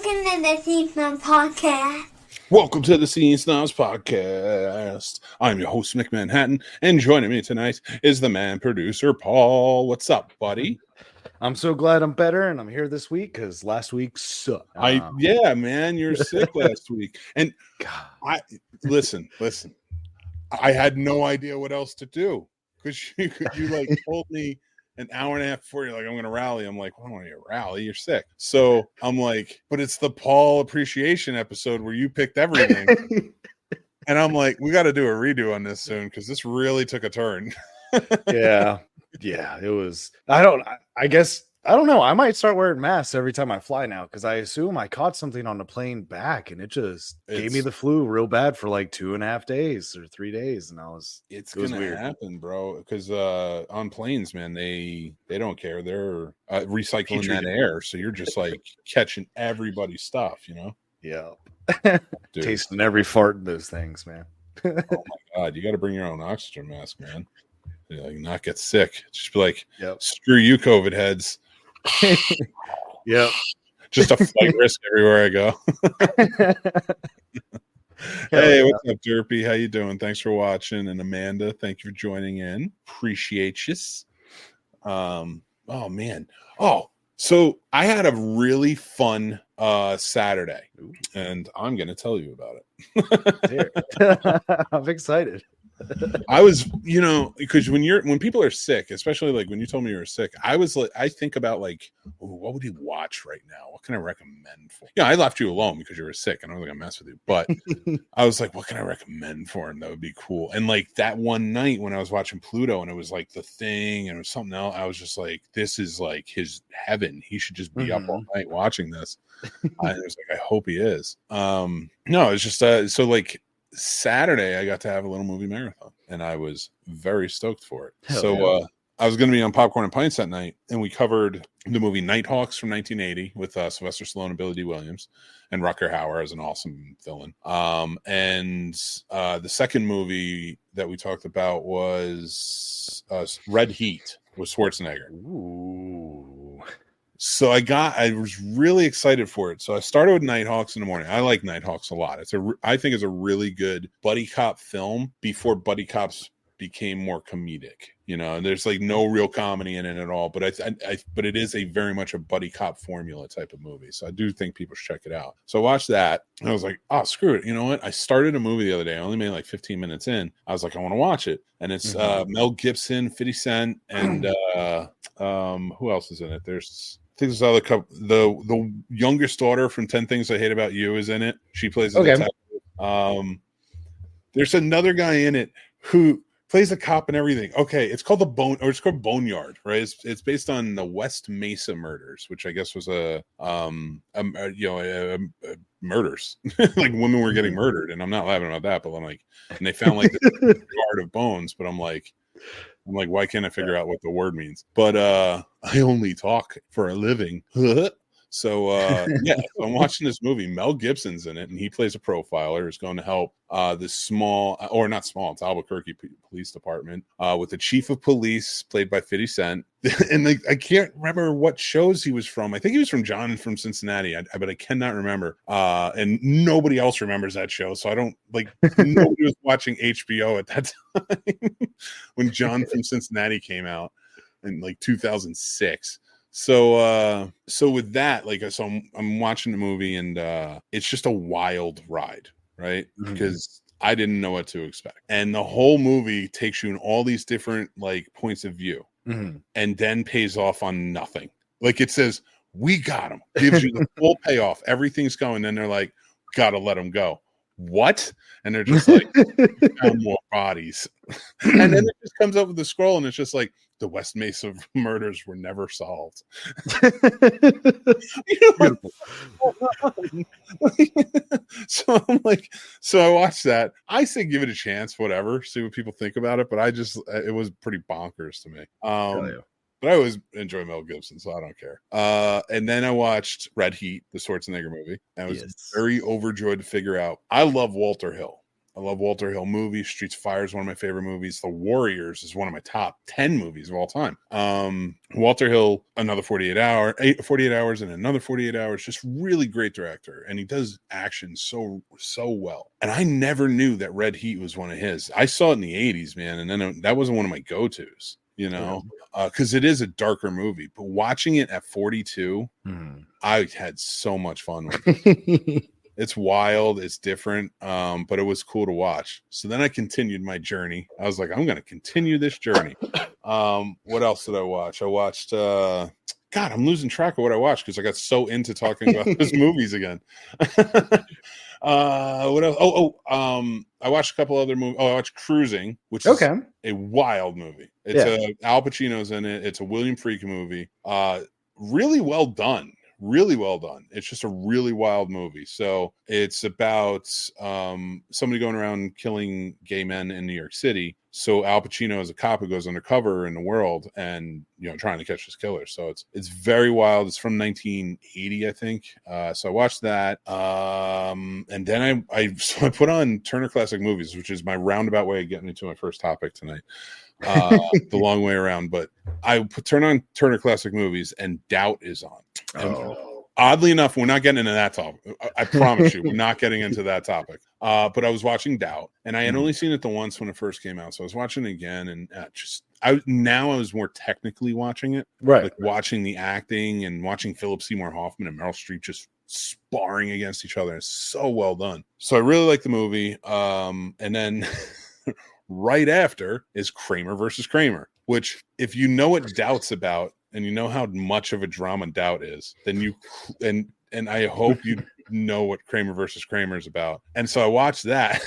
Welcome to the Scene Snobs podcast. Welcome to the Scene Snobs podcast. I'm your host, Mick Manhattan, and joining me tonight is the man producer, Paul. What's up, buddy? I'm so glad I'm better, and I'm here this week because last week sucked. Yeah, man, you're sick last week, and God. I listen. I had no idea what else to do because you like told me an hour and a half before, you're like, I'm going to rally. I'm like, well, I don't want to rally. You're sick. So I'm like, but it's the Paul appreciation episode where you picked everything. And I'm like, we got to do a redo on this soon because this really took a turn. Yeah, it was. I don't know. I might start wearing masks every time I fly now because I assume I caught something on the plane back and it just gave me the flu real bad for like 2.5 days or 3 days, and it was gonna happen, bro. Because on planes, man, they don't care. They're recycling that air, so you're just like catching everybody's stuff, you know? Yeah, tasting every fart in those things, man. Oh my God, you got to bring your own oxygen mask, man. You like not get sick. Just be like, screw you, COVID heads. Yep. Just a flight risk everywhere I go. Hey, what's up, Derpy? How you doing? Thanks for watching. And Amanda, thank you for joining in. Appreciate you. Oh man. Oh, so I had a really fun Saturday, and I'm gonna tell you about it. I'm excited. I was, because when people are sick, especially like when you told me you were sick, I was like, I think about like, what would you watch right now? What can I recommend for? Yeah, I left you alone because you were sick, and I was gonna mess with you. But I was like, what can I recommend for him that would be cool? And like that one night when I was watching Pluto, and it was like The Thing, and it was something else, I was just like, this is like his heaven. He should just be up all night watching this. I was like, I hope he is. No, it's just so like. Saturday I got to have a little movie marathon and I was very stoked for it. I was going to be on Popcorn and Pints that night, and we covered the movie Nighthawks from 1980 with Sylvester Stallone and Billy D. Williams, and Rutger Hauer as an awesome villain. And the second movie that we talked about was Red Heat with Schwarzenegger. Ooh. So I was really excited for it. So I started with Nighthawks in the morning. I like Nighthawks a lot. I think it's a really good buddy cop film before buddy cops became more comedic. There's like no real comedy in it at all. But but it is a very much a buddy cop formula type of movie. So I do think people should check it out. So I watched that, and I was like, oh, screw it. You know what? I started a movie the other day. I only made like 15 minutes in. I was like, I want to watch it. And it's Mel Gibson, 50 Cent, and who else is in it? I think there's other couple. The youngest daughter from 10 Things I Hate About You is in it. She plays a detective. There's another guy in it who plays a cop and everything. Okay, it's called it's called Boneyard, right? It's based on the West Mesa murders, which I guess was murders. Like women were getting murdered, and I'm not laughing about that, but I'm like, and they found like the yard of bones, but I'm like, why can't I figure out what the word means? But I only talk for a living. So I'm watching this movie. Mel Gibson's in it, and he plays a profiler who's going to help this small, or not small, it's Albuquerque Police Department, with the chief of police, played by 50 Cent. And I can't remember what shows he was from. I think he was from John from Cincinnati, but I cannot remember. And nobody else remembers that show, so I don't nobody was watching HBO at that time when John from Cincinnati came out in like 2006. So with that, I'm watching the movie, and it's just a wild ride, right? Because I didn't know what to expect, and the whole movie takes you in all these different like points of view, and then pays off on nothing. Like it says, "We got him," gives you the full payoff, everything's going. Then they're like, "Gotta let him go." What? And they're just like, found more bodies, and then it just comes up with the scroll, and it's just like, the West Mesa murders were never solved. So I'm like, so I watched that. I say give it a chance, whatever, see what people think about it. But it was pretty bonkers to me. But I always enjoy Mel Gibson, so I don't care. And then I watched Red Heat, the Schwarzenegger movie. I was very overjoyed to figure out I love Walter Hill. I love Walter Hill movies. Streets of Fire is one of my favorite movies. The Warriors is one of my top 10 movies of all time. Walter Hill, another 48 hours and another 48 hours. Just really great director. And he does action so well. And I never knew that Red Heat was one of his. I saw it in the 80s, man. And then that wasn't one of my go-tos, you know, because it is a darker movie. But watching it at 42, I had so much fun with it. It's wild, it's different, but it was cool to watch. So then I continued my journey. I was like, I'm going to continue this journey. What else did I watch? I watched, God, I'm losing track of what I watched because I got so into talking about those movies again. What else? I watched a couple other movies. I watched Cruising, which is a wild movie. It's Al Pacino's in it. It's a William Friedkin movie. Really well done. Really well done. It's just a really wild movie. So it's about somebody going around killing gay men in New York City. So Al Pacino is a cop who goes undercover in the world and, you know, trying to catch this killer. So it's very wild. It's from 1980, I think. So I watched that. And then I put on Turner Classic Movies, which is my roundabout way of getting into my first topic tonight. The long way around, but I turn on Turner Classic Movies and Doubt is on. And oddly enough, we're not getting into that topic. I promise you, we're not getting into that topic. But I was watching Doubt, and I had only seen it the once when it first came out, so I was watching it again, and I was more technically watching it, right? Like watching the acting and watching Philip Seymour Hoffman and Meryl Streep just sparring against each other. It's so well done. So I really like the movie. And then right after is Kramer versus Kramer, which if you know what Doubt's about and you know how much of a drama Doubt is, then you and I hope you know what Kramer versus Kramer is about. And so I watched that.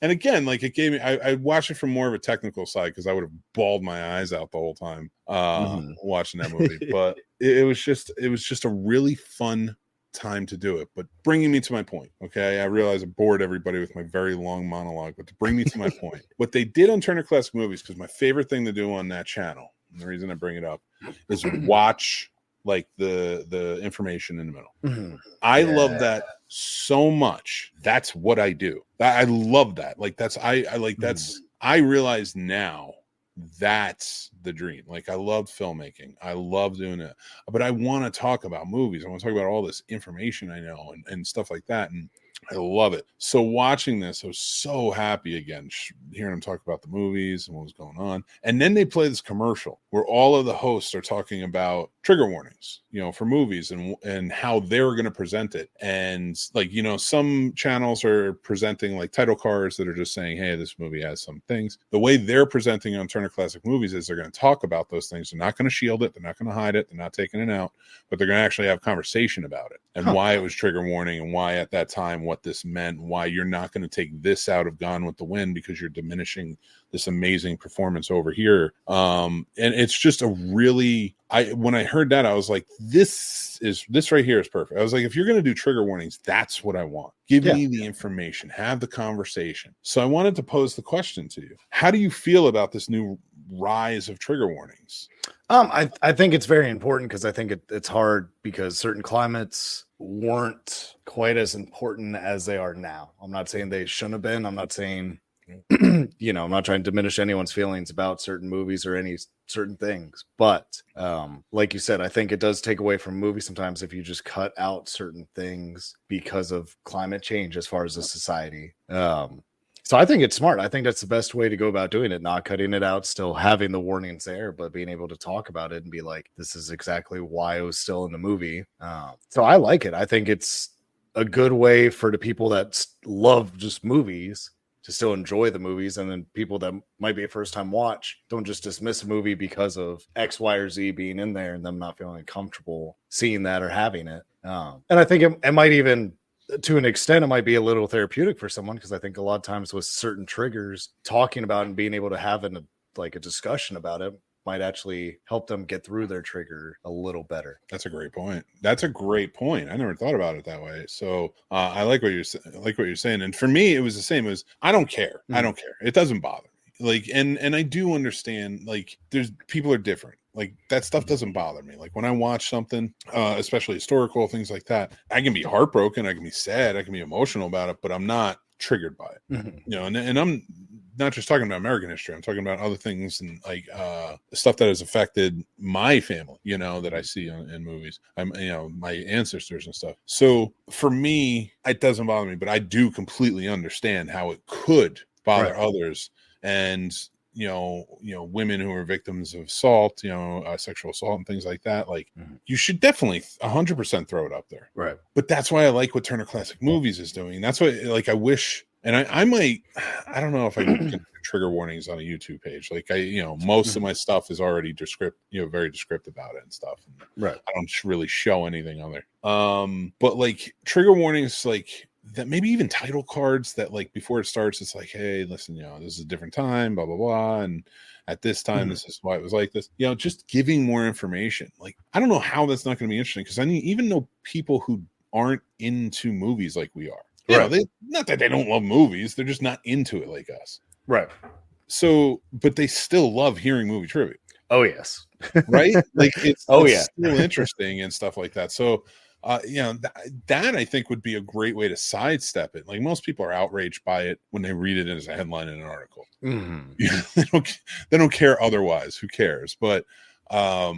And again, like it gave me, I watched it from more of a technical side because I would have bawled my eyes out the whole time watching that movie. But it was just a really fun time to do it. But bringing me to my point, okay, I realize I bored everybody with my very long monologue, but to bring me to my point, what they did on Turner Classic Movies, because my favorite thing to do on that channel, and the reason I bring it up, is watch like the information in the middle. I love that so much. That's what I do. I love that. Like that's I realize now that's the dream. Like I love filmmaking. I love doing it. But I want to talk about movies. I want to talk about all this information I know and stuff like that. And I love it. So watching this, I was so happy again, hearing them talk about the movies and what was going on. And then they play this commercial where all of the hosts are talking about trigger warnings, you know, for movies and how they're going to present it. And like, you know, some channels are presenting like title cards that are just saying, hey, this movie has some things. The way they're presenting on Turner Classic Movies is they're going to talk about those things. They're not going to shield it. They're not going to hide it. They're not taking it out, but they're going to actually have conversation about it and why it was trigger warning and why at that time, what this meant, why you're not going to take this out of Gone with the Wind because you're diminishing this amazing performance over here. And it's just a really, when I heard that, I was like, this right here is perfect. I was like, if you're going to do trigger warnings, that's what I want. Give me the information, have the conversation. So I wanted to pose the question to you. How do you feel about this new rise of trigger warnings? I think it's very important because I think it's hard because certain climates weren't quite as important as they are now. I'm not saying they shouldn't have been. I'm not saying, you know, I'm not trying to diminish anyone's feelings about certain movies or any certain things. But like you said, I think it does take away from movies sometimes if you just cut out certain things because of climate change as far as a society. So I think it's smart. I think that's the best way to go about doing it, not cutting it out, still having the warnings there, but being able to talk about it and be like, this is exactly why it was still in the movie. So I like it. I think it's a good way for the people that love just movies to still enjoy the movies. And then people that might be a first time watch, don't just dismiss a movie because of X, Y, or Z being in there and them not feeling comfortable seeing that or having it. And I think it might even, to an extent, it might be a little therapeutic for someone because I think a lot of times with certain triggers, talking about and being able to have a discussion about it might actually help them get through their trigger a little better. That's a great point. I never thought about it that way. So I like what you're saying. And for me, it was the same as I don't care. I don't care. It doesn't bother me. Like, and I do understand, like, people are different. Like that stuff doesn't bother me. Like when I watch something, especially historical things like that, I can be heartbroken, I can be sad, I can be emotional about it, but I'm not triggered by it. Mhm. You know, and I'm not just talking about American history. I'm talking about other things and like stuff that has affected my family, you know, that I see in movies. I'm, you know, my ancestors and stuff. So for me, it doesn't bother me, but I do completely understand how it could bother others. And you know, women who are victims of assault, you know, sexual assault and things like that. Like, you should definitely 100% throw it up there. Right. But that's why I like what Turner Classic Movies is doing. That's why, like, I wish, and I might, I don't know if I can get trigger warnings on a YouTube page. Like, you know, most of my stuff is already very descriptive about it and stuff. And I don't really show anything on there. But like trigger warnings, like, that maybe even title cards that like before it starts, it's like, hey, listen, you know, this is a different time, blah, blah, blah. And at this time, this is why it was like this, you know, just giving more information. Like, I don't know how that's not going to be interesting. Cause I mean, even though people who aren't into movies like we are, you know, not that they don't love movies, they're just not into it like us. Right. So, but they still love hearing movie trivia. Oh, yes. Right. Like it's still interesting and stuff like that. So, you know, that I think would be a great way to sidestep it. Like most people are outraged by it when they read it as a headline in an article. You know, they don't care otherwise. Who cares? But I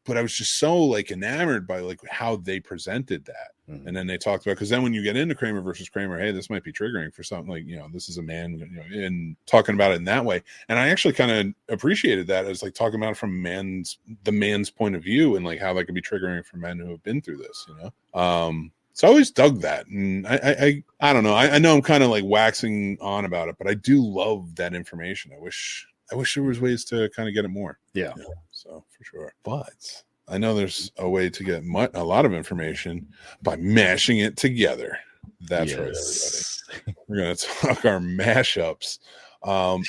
was just so like enamored by like how they presented that. And then they talked about, because then when you get into Kramer versus Kramer, hey, this might be triggering for something, like, you know, this is a man, you know, and talking about it in that way. And I actually kind of appreciated that as like talking about it from the man's point of view, and like how that could be triggering for men who have been through this, you know. So I always dug that. And I don't know. I know I'm kind of like waxing on about it, but I do love that information. I wish there was ways to kind of get it more. Yeah. You know, so for sure. But I know there's a way to get a lot of information by mashing it together. That's right, everybody. We're going to talk our mashups.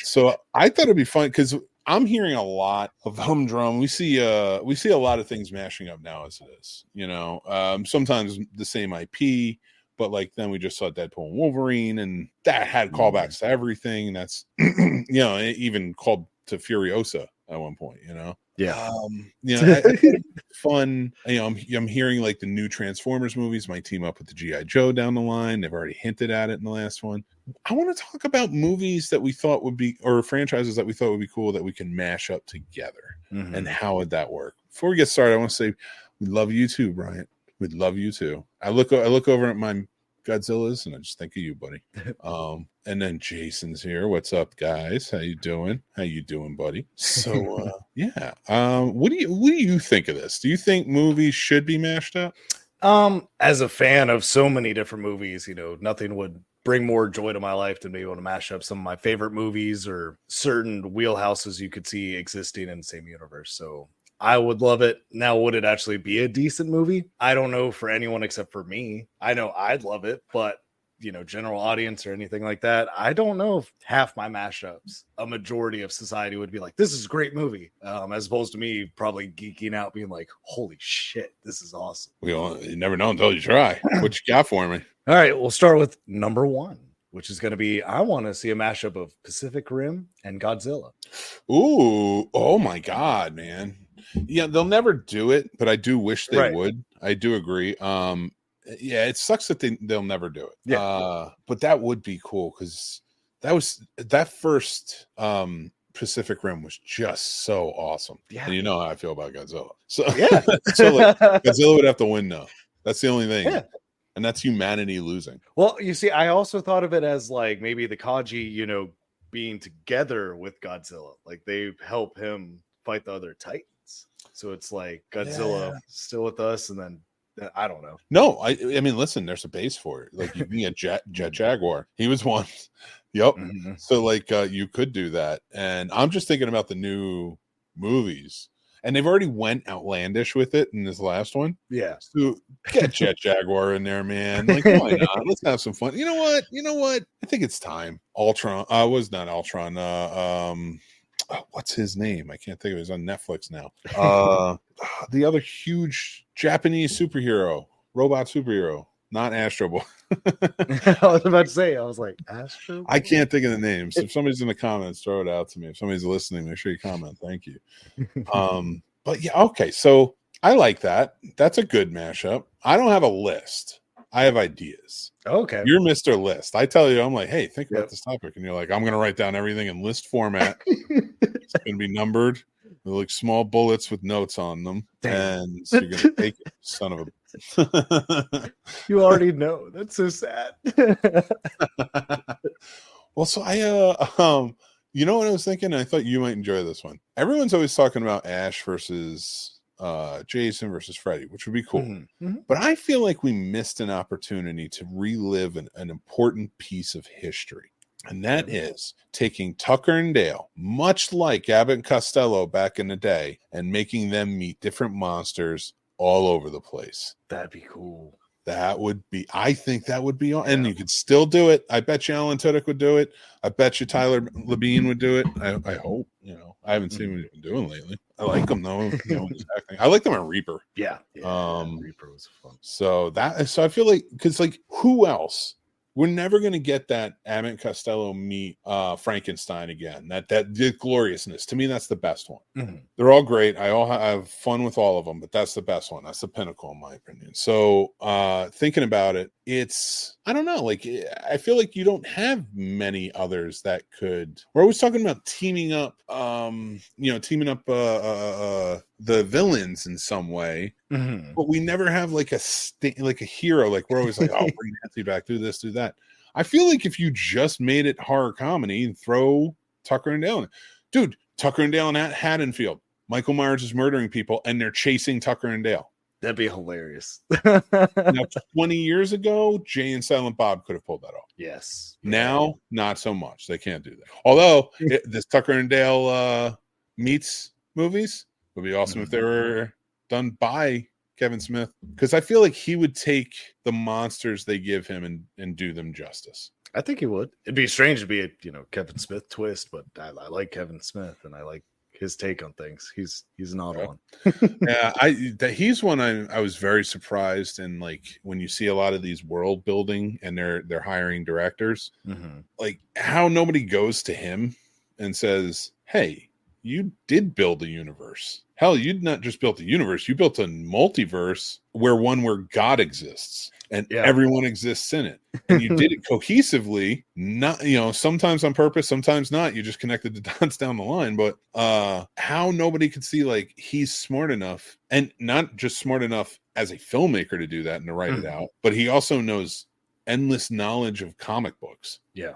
So I thought it'd be fun because I'm hearing a lot of humdrum. We see a lot of things mashing up now as it is. You know, sometimes the same IP, but like then we just saw Deadpool and Wolverine, and that had callbacks to everything. And that's you know, it even called to Furiosa at one point. You know. Yeah. You know, fun. You know, I'm hearing like the new Transformers movies might team up with the G.I. Joe down the line. They've already hinted at it in the last one. I want to talk about movies that we thought would be, or franchises that we thought would be cool that we can mash up together. And how would that work? Before we get started, I want to say we love you too, Bryant. We'd love you too. I look over at my Godzillas and I just think of you, buddy. And then Jason's here. What's up, guys? How you doing, buddy? So yeah. What do you think of this? Do you think movies should be mashed up? As a fan of so many different movies, you know, nothing would bring more joy to my life than being able to mash up some of my favorite movies or certain wheelhouses you could see existing in the same universe. So I would love it. Now, would it actually be a decent movie? I don't know for anyone except for me. I know I'd love it, but you know, general audience or anything like that, I don't know if half my mashups, a majority of society would be like, this is a great movie, as opposed to me probably geeking out being like, holy shit, this is awesome. You never know until you try. What you got for me? All right, we'll start with number one, which is going to be, I want to see a mashup of Pacific Rim and Godzilla. Ooh, oh my God, man. Yeah, they'll never do it, but I do wish they would. I do agree. Yeah, it sucks that they'll never do it. Yeah, but that would be cool because that first Pacific Rim was just so awesome. Yeah, and you know how I feel about Godzilla. So yeah, so like, Godzilla would have to win though. That's the only thing. Yeah. And that's humanity losing. Well, you see, I also thought of it as like maybe the Kaji, you know, being together with Godzilla, like they help him fight the other Titans. So it's like Godzilla still with us, and then I don't know. No, I mean, listen, there's a base for it. Like you can get Jet Jaguar. He was one. Yep. So like you could do that. And I'm just thinking about the new movies. And they've already went outlandish with it in this last one. Yeah. So get Jet Jaguar in there, man. Like, why not? Let's have some fun. You know what? I think it's time. Ultron. Was not Ultron. What's his name? I can't think of it. He's on Netflix now. The other huge Japanese robot superhero, not Astro Boy. I was about to say, I was like, Astro Boy? I can't think of the names. If somebody's in the comments, throw it out to me. If somebody's listening, make sure you comment. Thank you. But yeah, okay. So I like that. That's a good mashup. I don't have a list. I have ideas. Okay. You're Mr. List. I tell you, I'm like, hey, think Yep. about this topic. And you're like, I'm going to write down everything in list format. It's going to be numbered. They're like small bullets with notes on them. Damn. And so you're going to take it, son of a. You already know. That's so sad. Well, so you know what I was thinking? I thought you might enjoy this one. Everyone's always talking about Ash versus Jason versus Freddy, which would be cool. Mm-hmm. Mm-hmm. But I feel like we missed an opportunity to relive an important piece of history. And that is taking Tucker and Dale, much like Abbott and Costello back in the day, and making them meet different monsters all over the place. That'd be cool. That would be, I think that would be, and you could still do it. I bet you Alan Tudyk would do it. I bet you Tyler Labine would do it. I hope, I haven't seen what he's been doing lately. I like him though. He's acting. I like them on Reaper. Yeah. Reaper was fun. So I feel like, because like, who else? We're never going to get that Abbott and Costello meet Frankenstein again. That gloriousness. To me, that's the best one. Mm-hmm. They're all great. I have fun with all of them, but that's the best one. That's the pinnacle, in my opinion. So thinking about it, I don't know. Like, I feel like you don't have many others that could. We're always talking about teaming up, the villains in some way. Mm-hmm. But we never have like a hero. Like, we're always like, oh, bring Nancy back, do this, do that. I feel like if you just made it horror comedy and throw Tucker and Dale in, dude, Tucker and Dale in Haddonfield, Michael Myers is murdering people and they're chasing Tucker and Dale. That'd be hilarious. Now, 20 years ago, Jay and Silent Bob could have pulled that off. Yes. Now, not so much. They can't do that. Although this Tucker and Dale meets movies would be awesome if they were done by Kevin Smith, because I feel like he would take the monsters they give him and do them justice. I think he would. It'd be strange to be a Kevin Smith twist, but I like Kevin Smith and I like his take on things. He's an odd one. Yeah, he's one I was very surprised. And like, when you see a lot of these world building and they're hiring directors, like how nobody goes to him and says, hey, you did build a universe. Hell, you'd not just built a universe, you built a multiverse where God exists and everyone exists in it. And you did it cohesively, not, sometimes on purpose, sometimes not. You just connected the dots down the line. But how nobody could see, like, he's smart enough, and not just smart enough as a filmmaker to do that and to write it out, but he also knows endless knowledge of comic books. Yeah.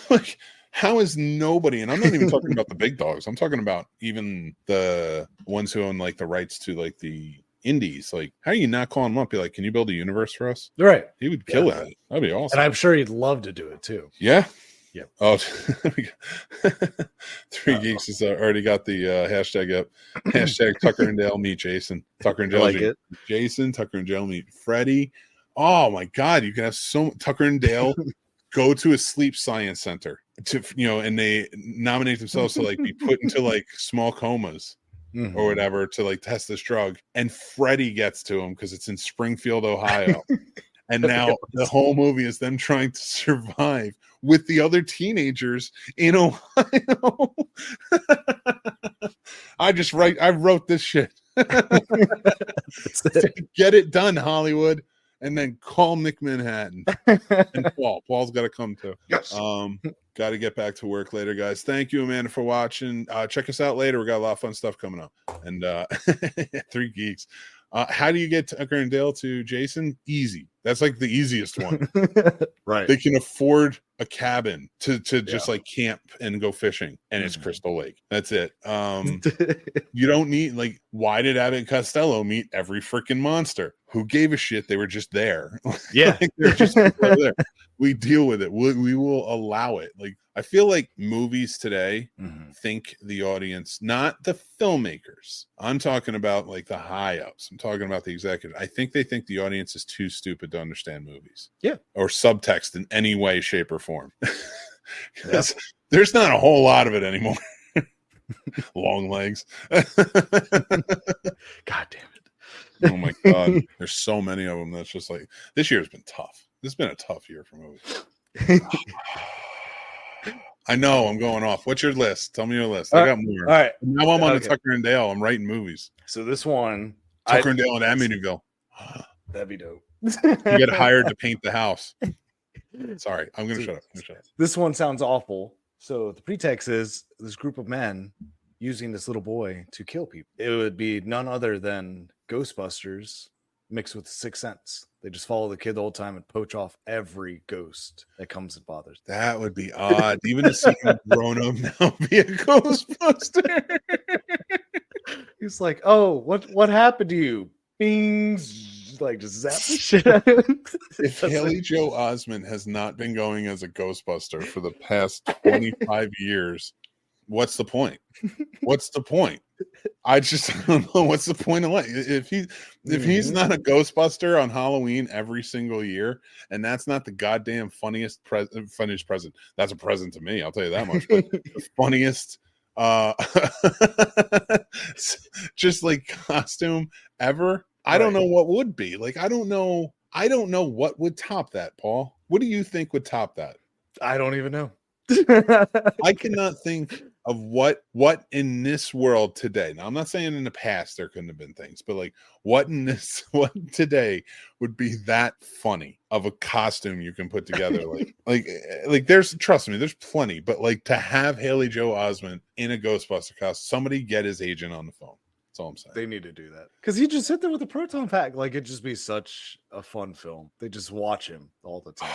Like, how is nobody, and I'm not even talking about the big dogs, I'm talking about even the ones who own like the rights to like the indies, like, how are you not calling him up, be like, can you build a universe for us? Right. He would kill it. That'd be awesome. And I'm sure he'd love to do it too. Yeah. Yeah. Oh, Three Geeks has already got the hashtag up. Hashtag Tucker and Dale meet Jason. Tucker and Dale meet Jason. Tucker and Dale meet Freddy. Oh my God, you can have Tucker and Dale go to a sleep science center to, and they nominate themselves to like be put into like small comas or whatever to like test this drug. And Freddy gets to him because it's in Springfield, Ohio. And now the whole movie is them trying to survive with the other teenagers in Ohio. I wrote this shit. Get it done, Hollywood. And then call Nick Manhattan and Paul. Paul's got to come too. Yes. Got to get back to work later, guys. Thank you, Amanda, for watching. Check us out later. We got a lot of fun stuff coming up. And Three Geeks. How do you get Tucker and Dale to Jason? Easy. That's like the easiest one. Right. They can afford a cabin to just like camp and go fishing, and it's Crystal Lake. That's it. You don't need, like, why did Abbott and Costello meet every freaking monster? Who gave a shit? They were just there. Yeah. Like, they're just there. We deal with it. We will allow it. Like, I feel like movies today think the audience, not the filmmakers. I'm talking about like the high ups. I'm talking about the executives. I think they think the audience is too stupid to understand movies. Yeah. Or subtext in any way, shape, or form. There's not a whole lot of it anymore. Long legs. God damn it. Oh my God. There's so many of them. That's just like, this year's been tough. This has been a tough year for movies. I know I'm going off. What's your list? Tell me your list. I got more. All right. Now I'm on the Tucker and Dale. I'm writing movies. So this one, Tucker and Dale and Amityville. That'd be dope. You get hired to paint the house. Sorry, I'm gonna shut up. This one sounds awful. So the pretext is this group of men using this little boy to kill people. It would be none other than Ghostbusters mixed with the Sixth Sense. They just follow the kid the whole time and poach off every ghost that comes and bothers them. That would be odd. Even to see him grown up now be a Ghostbuster. He's like, "Oh, what happened to you?" Bings, like just zap the shit out of him. If Haley Joe Osment has not been going as a Ghostbuster for the past 25 years, what's the point? What's the point? I don't know what's the point of life. If he's not a Ghostbuster on Halloween every single year, and that's not the goddamn funniest present. That's a present to me, I'll tell you that much. But the funniest just like costume ever. I don't know what would be. Like I don't know what would top that, Paul. What do you think would top that? I don't even know. I cannot think of what in this world today. Now I'm not saying in the past there couldn't have been things, but like what today would be that funny of a costume you can put together. like there's, trust me, there's plenty, but like to have Haley Joe Osment in a Ghostbuster costume, somebody get his agent on the phone. That's all I'm saying. They need to do that because he just sit there with a proton pack. Like it'd just be such a fun film. They just watch him all the time.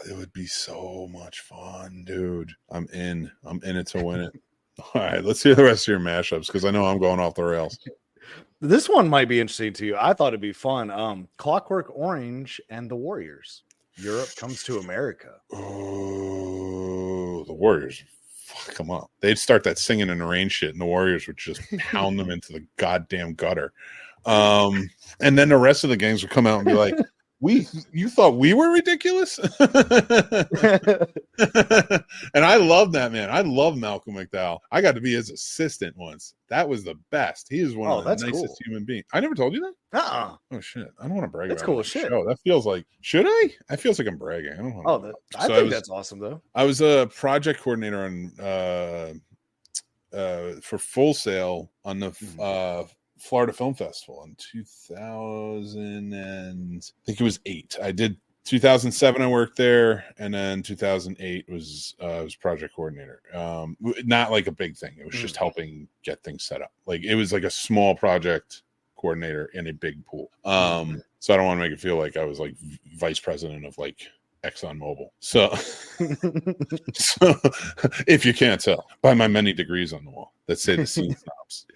It would be so much fun, dude. I'm in it to win it. All right, let's hear the rest of your mashups because I know I'm going off the rails. This one might be interesting to you. I thought it'd be fun. Clockwork Orange and the Warriors. Europe Comes to America. Oh, the Warriors. Fuck them up. They'd start that singing in the rain shit, and the Warriors would just pound them into the goddamn gutter. And then the rest of the gangs would come out and be like, you thought we were ridiculous? And I love that man. I love Malcolm McDowell. I got to be his assistant once. That was the best. He is one of the nicest human beings. I never told you that? Oh shit. I don't want to brag about cool it. Shit. Show. That feels like, should I? I feels like I'm bragging. I don't want I think that's awesome though. I was a project coordinator on for Full Sail on the Florida Film Festival in 2000 and I think it was 8. I did 2007. I worked there, and then 2008 was project coordinator. Not like a big thing. It was just helping get things set up. Like it was like a small project coordinator in a big pool. So I don't want to make it feel like I was like vice president of like ExxonMobil. So if you can't tell by my many degrees on the wall that say the scene snobs.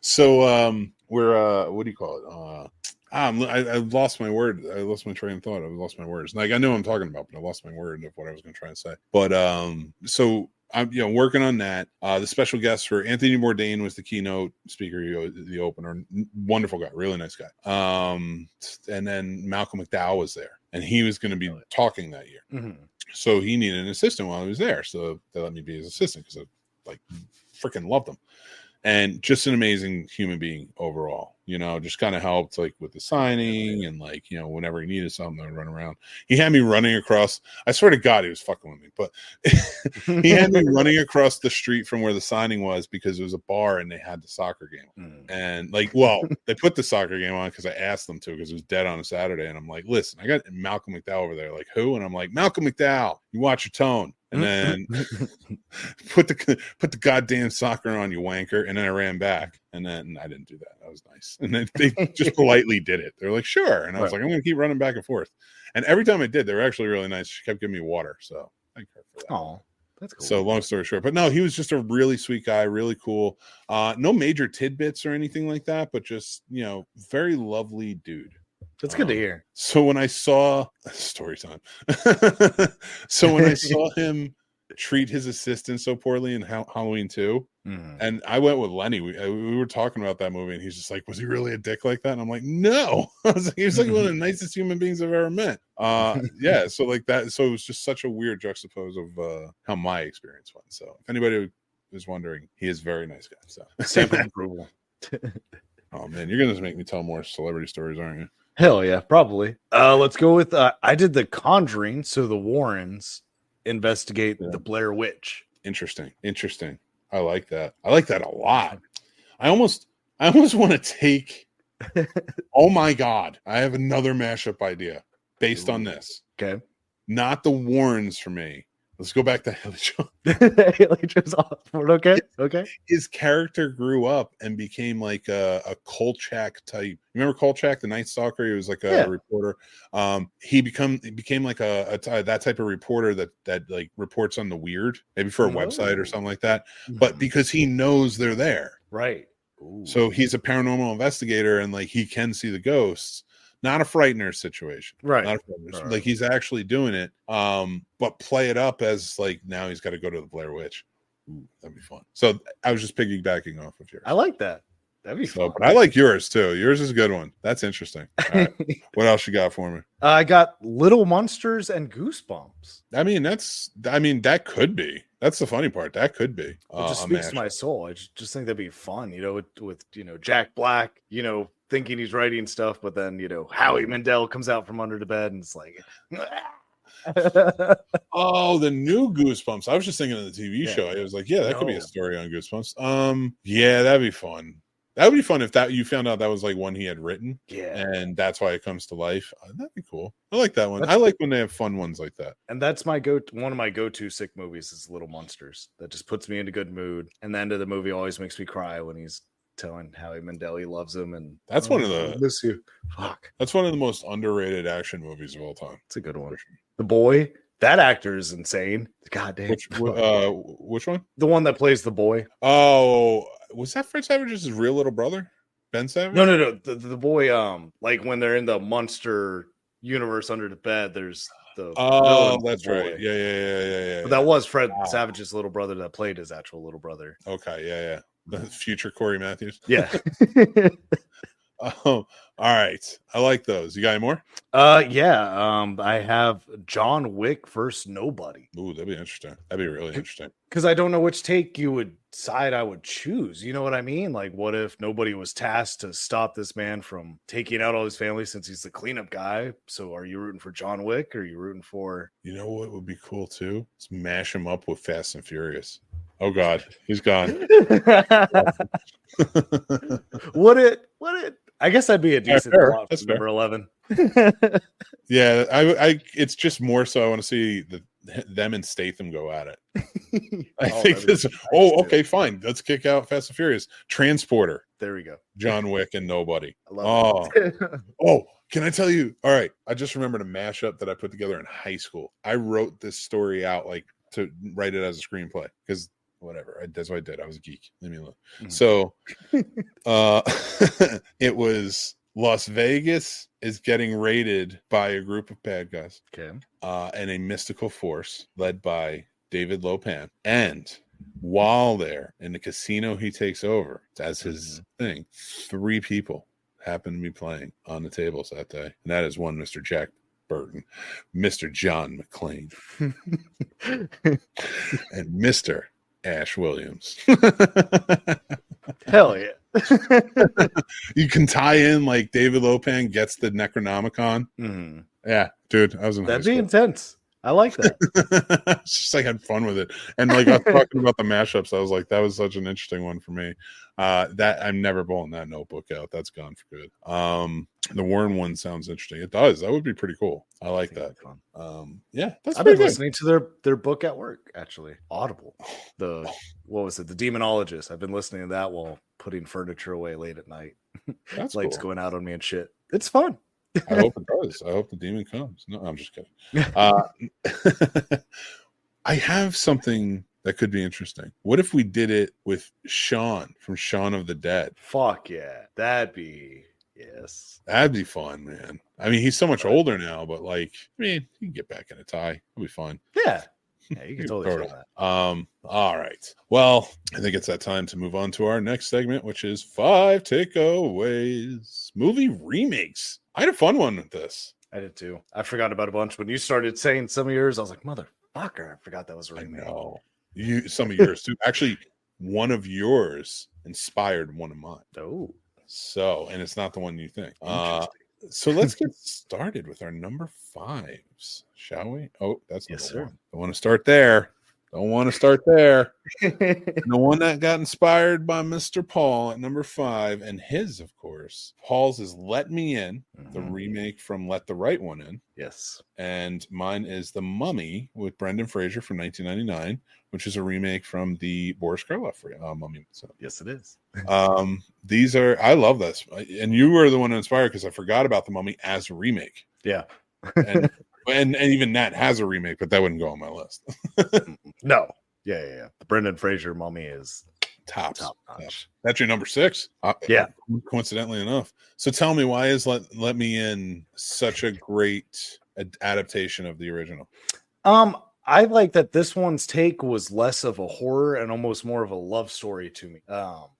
So we're what do you call it? I lost my word. I lost my train of thought. I lost my words. Like I know what I'm talking about, but I lost my word of what I was going to try and say. But so I'm working on that. The special guest for Anthony Bourdain was the keynote speaker, the opener. Wonderful guy, really nice guy. And then Malcolm McDowell was there, and he was going to be talking that year. Mm-hmm. So he needed an assistant while he was there. So they let me be his assistant because I like freaking loved him. And just an amazing human being overall, just kind of helped like with the signing and like, whenever he needed something, I'd run around. He had me running across, I swear to God, he was fucking with me, but he had me running across the street from where the signing was because it was a bar and they had the soccer game. And like, well, they put the soccer game on because I asked them to because it was dead on a Saturday. And I'm like, listen, I got Malcolm McDowell over there. Like, who? And I'm like, Malcolm McDowell, you watch your tone. And then put the goddamn soccer on, you wanker. And then I ran back. And then I didn't do that. That was nice. And then they just politely did it. They're like, sure. And I was like, I'm going to keep running back and forth. And every time I did, they were actually really nice. She kept giving me water. So thank her for that. Oh, that's cool. So long story short. But no, he was just a really sweet guy, really cool. No major tidbits or anything like that, but just, very lovely dude. That's good to hear. So when I saw story time, so when I saw him treat his assistant so poorly in Halloween 2, and I went with Lenny, we were talking about that movie, and he's just like, was he really a dick like that? And I'm like, no. I was like, he was like one of the nicest human beings I've ever met. Yeah. So like that. So it was just such a weird juxtapose of how my experience went. So if anybody is wondering, he is a very nice guy. So stamp of approval. Oh man, you're gonna make me tell more celebrity stories, aren't you? Hell yeah, probably. Let's go with I did The Conjuring, so the Warrens investigate the Blair Witch. Interesting. I like that. I like that a lot. I almost want to take Oh my God. I have another mashup idea based on this. Okay. Not the Warrens for me. Let's go back to Haley Joel. Okay. Okay. His character grew up and became like a Kolchak type. Remember Kolchak, the Night Stalker? He was like a reporter. He became like that type of reporter that like reports on the weird, maybe for a website or something like that. But because he knows they're there, right? Ooh. So he's a paranormal investigator and like he can see the ghosts. Not a frightener situation, right? Not a frightener. Right. Like he's actually doing it, but play it up as like now he's got to go to the Blair Witch. Ooh, that'd be fun. So I was just piggybacking off of yours. I like that. That'd be fun. But I like yours too. Yours is a good one. That's interesting. All right. What else you got for me? I got Little Monsters and Goosebumps. I mean, that could be. That's the funny part. That could be. It just speaks to my soul. I just think that'd be fun, with Jack Black, thinking he's writing stuff, but then Howie Mandel comes out from under the bed and it's like oh, the new Goosebumps. I was just thinking of the TV show. I was like, that could be a story on Goosebumps. Yeah, that'd be fun. That would be fun if you found out that was like one he had written. Yeah. And that's why it comes to life. That'd be cool. I like that one. I like when they have fun ones like that. And that's one of my go-to sick movies is Little Monsters. That just puts me in a good mood. And the end of the movie always makes me cry when he's telling Howie Mandel he loves him. And that's one of the miss you. Fuck. That's one of the most underrated action movies of all time. It's a good one. The Boy. That actor is insane. God damn. Which one? The one that plays the boy. Oh, was that Fred Savage's real little brother? Ben Savage? No. The boy, like when they're in the monster universe under the bed, there's the that's right. Yeah. But that was Fred Savage's little brother that played his actual little brother. Okay, yeah. The future Corey Matthews. Yeah. Oh, all right. I like those. You got any more? I have John Wick versus Nobody. Ooh, that'd be interesting. That'd be really interesting. Because I don't know which side I would choose. You know what I mean? Like, what if Nobody was tasked to stop this man from taking out all his family since he's the cleanup guy? So are you rooting for John Wick or are you rooting for... You know what would be cool too? Let's mash him up with Fast and Furious. Oh God, he's gone. Would it? I guess that'd be a decent plot for number 11. Yeah, I it's just more so I want to see them and Statham go at it. I think this. Okay, fine. Let's kick out Fast and Furious. Transporter. There we go. John Wick and Nobody. I love it. Can I tell you? All right, I just remembered a mashup that I put together in high school. I wrote this story out like to write it as a screenplay because whatever. That's what I did. I was a geek. Leave me alone. So, it was Las Vegas is getting raided by a group of bad guys. Okay. And a mystical force led by David Lopan. And while there in the casino he takes over as his thing, 3 people happen to be playing on the tables that day. And that is one Mr. Jack Burton, Mr. John McClane, and Mr. Ash Williams. Hell yeah. You can tie in like David Lopan gets the Necronomicon. Mm-hmm. Yeah, dude, I was in That'd be intense. I like that. It's just like I had fun with it. And like I was talking about the mashups, I was like, that was such an interesting one for me. That I'm never pulling that notebook out. That's gone for good. The Warren one sounds interesting. It does. That would be pretty cool. I like that. Yeah, that's I've been listening to their book at work, actually. Audible. What was it? The Demonologist. I've been listening to that while putting furniture away late at night. That's lights cool. going out on me and shit. It's fun. I hope it does. I hope the demon comes. No, I'm just kidding. I have something that could be interesting. What if we did it with Shaun from Shaun of the Dead? Fuck yeah. That'd be fun, man. I mean, he's so much older now, but like, I mean, he can get back in a tie. It'll be fine. Yeah. Yeah, you can totally feel that. All right. Well, I think it's that time to move on to our next segment, which is 5 takeaways. Movie remakes. I had a fun one with this. I did too. I forgot about a bunch. When you started saying some of yours, I was like, motherfucker, I forgot that was a remake. I know. Some of yours too. Actually, one of yours inspired one of mine. Oh. So, and it's not the one you think. So let's get started with our number 5s, shall we? Oh, that's yes, number sir. 1. I want to start there. Don't want to start there. The one that got inspired by Mr. Paul at number 5, and his, of course. Paul's is Let Me In, the remake from Let the Right One In. Yes. And mine is The Mummy with Brendan Fraser from 1999, which is a remake from the Boris Karloff Mummy. So, yes, it is. These are, I love this. And you were the one who inspired because I forgot about The Mummy as a remake. Yeah. and even that has a remake, but that wouldn't go on my list. No. Yeah. The Brendan Fraser Mummy is top notch. That's your number 6. Yeah. Coincidentally enough. So tell me, why is Let Me In such a great adaptation of the original? I like that this one's take was less of a horror and almost more of a love story to me.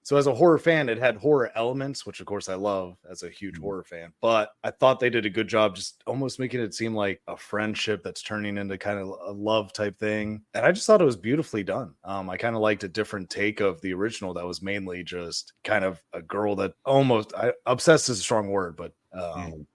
So as a horror fan, it had horror elements, which of course I love as a huge horror fan, but I thought they did a good job just almost making it seem like a friendship that's turning into kind of a love type thing. And I just thought it was beautifully done. I kind of liked a different take of the original that was mainly just kind of a girl that obsessed is a strong word, but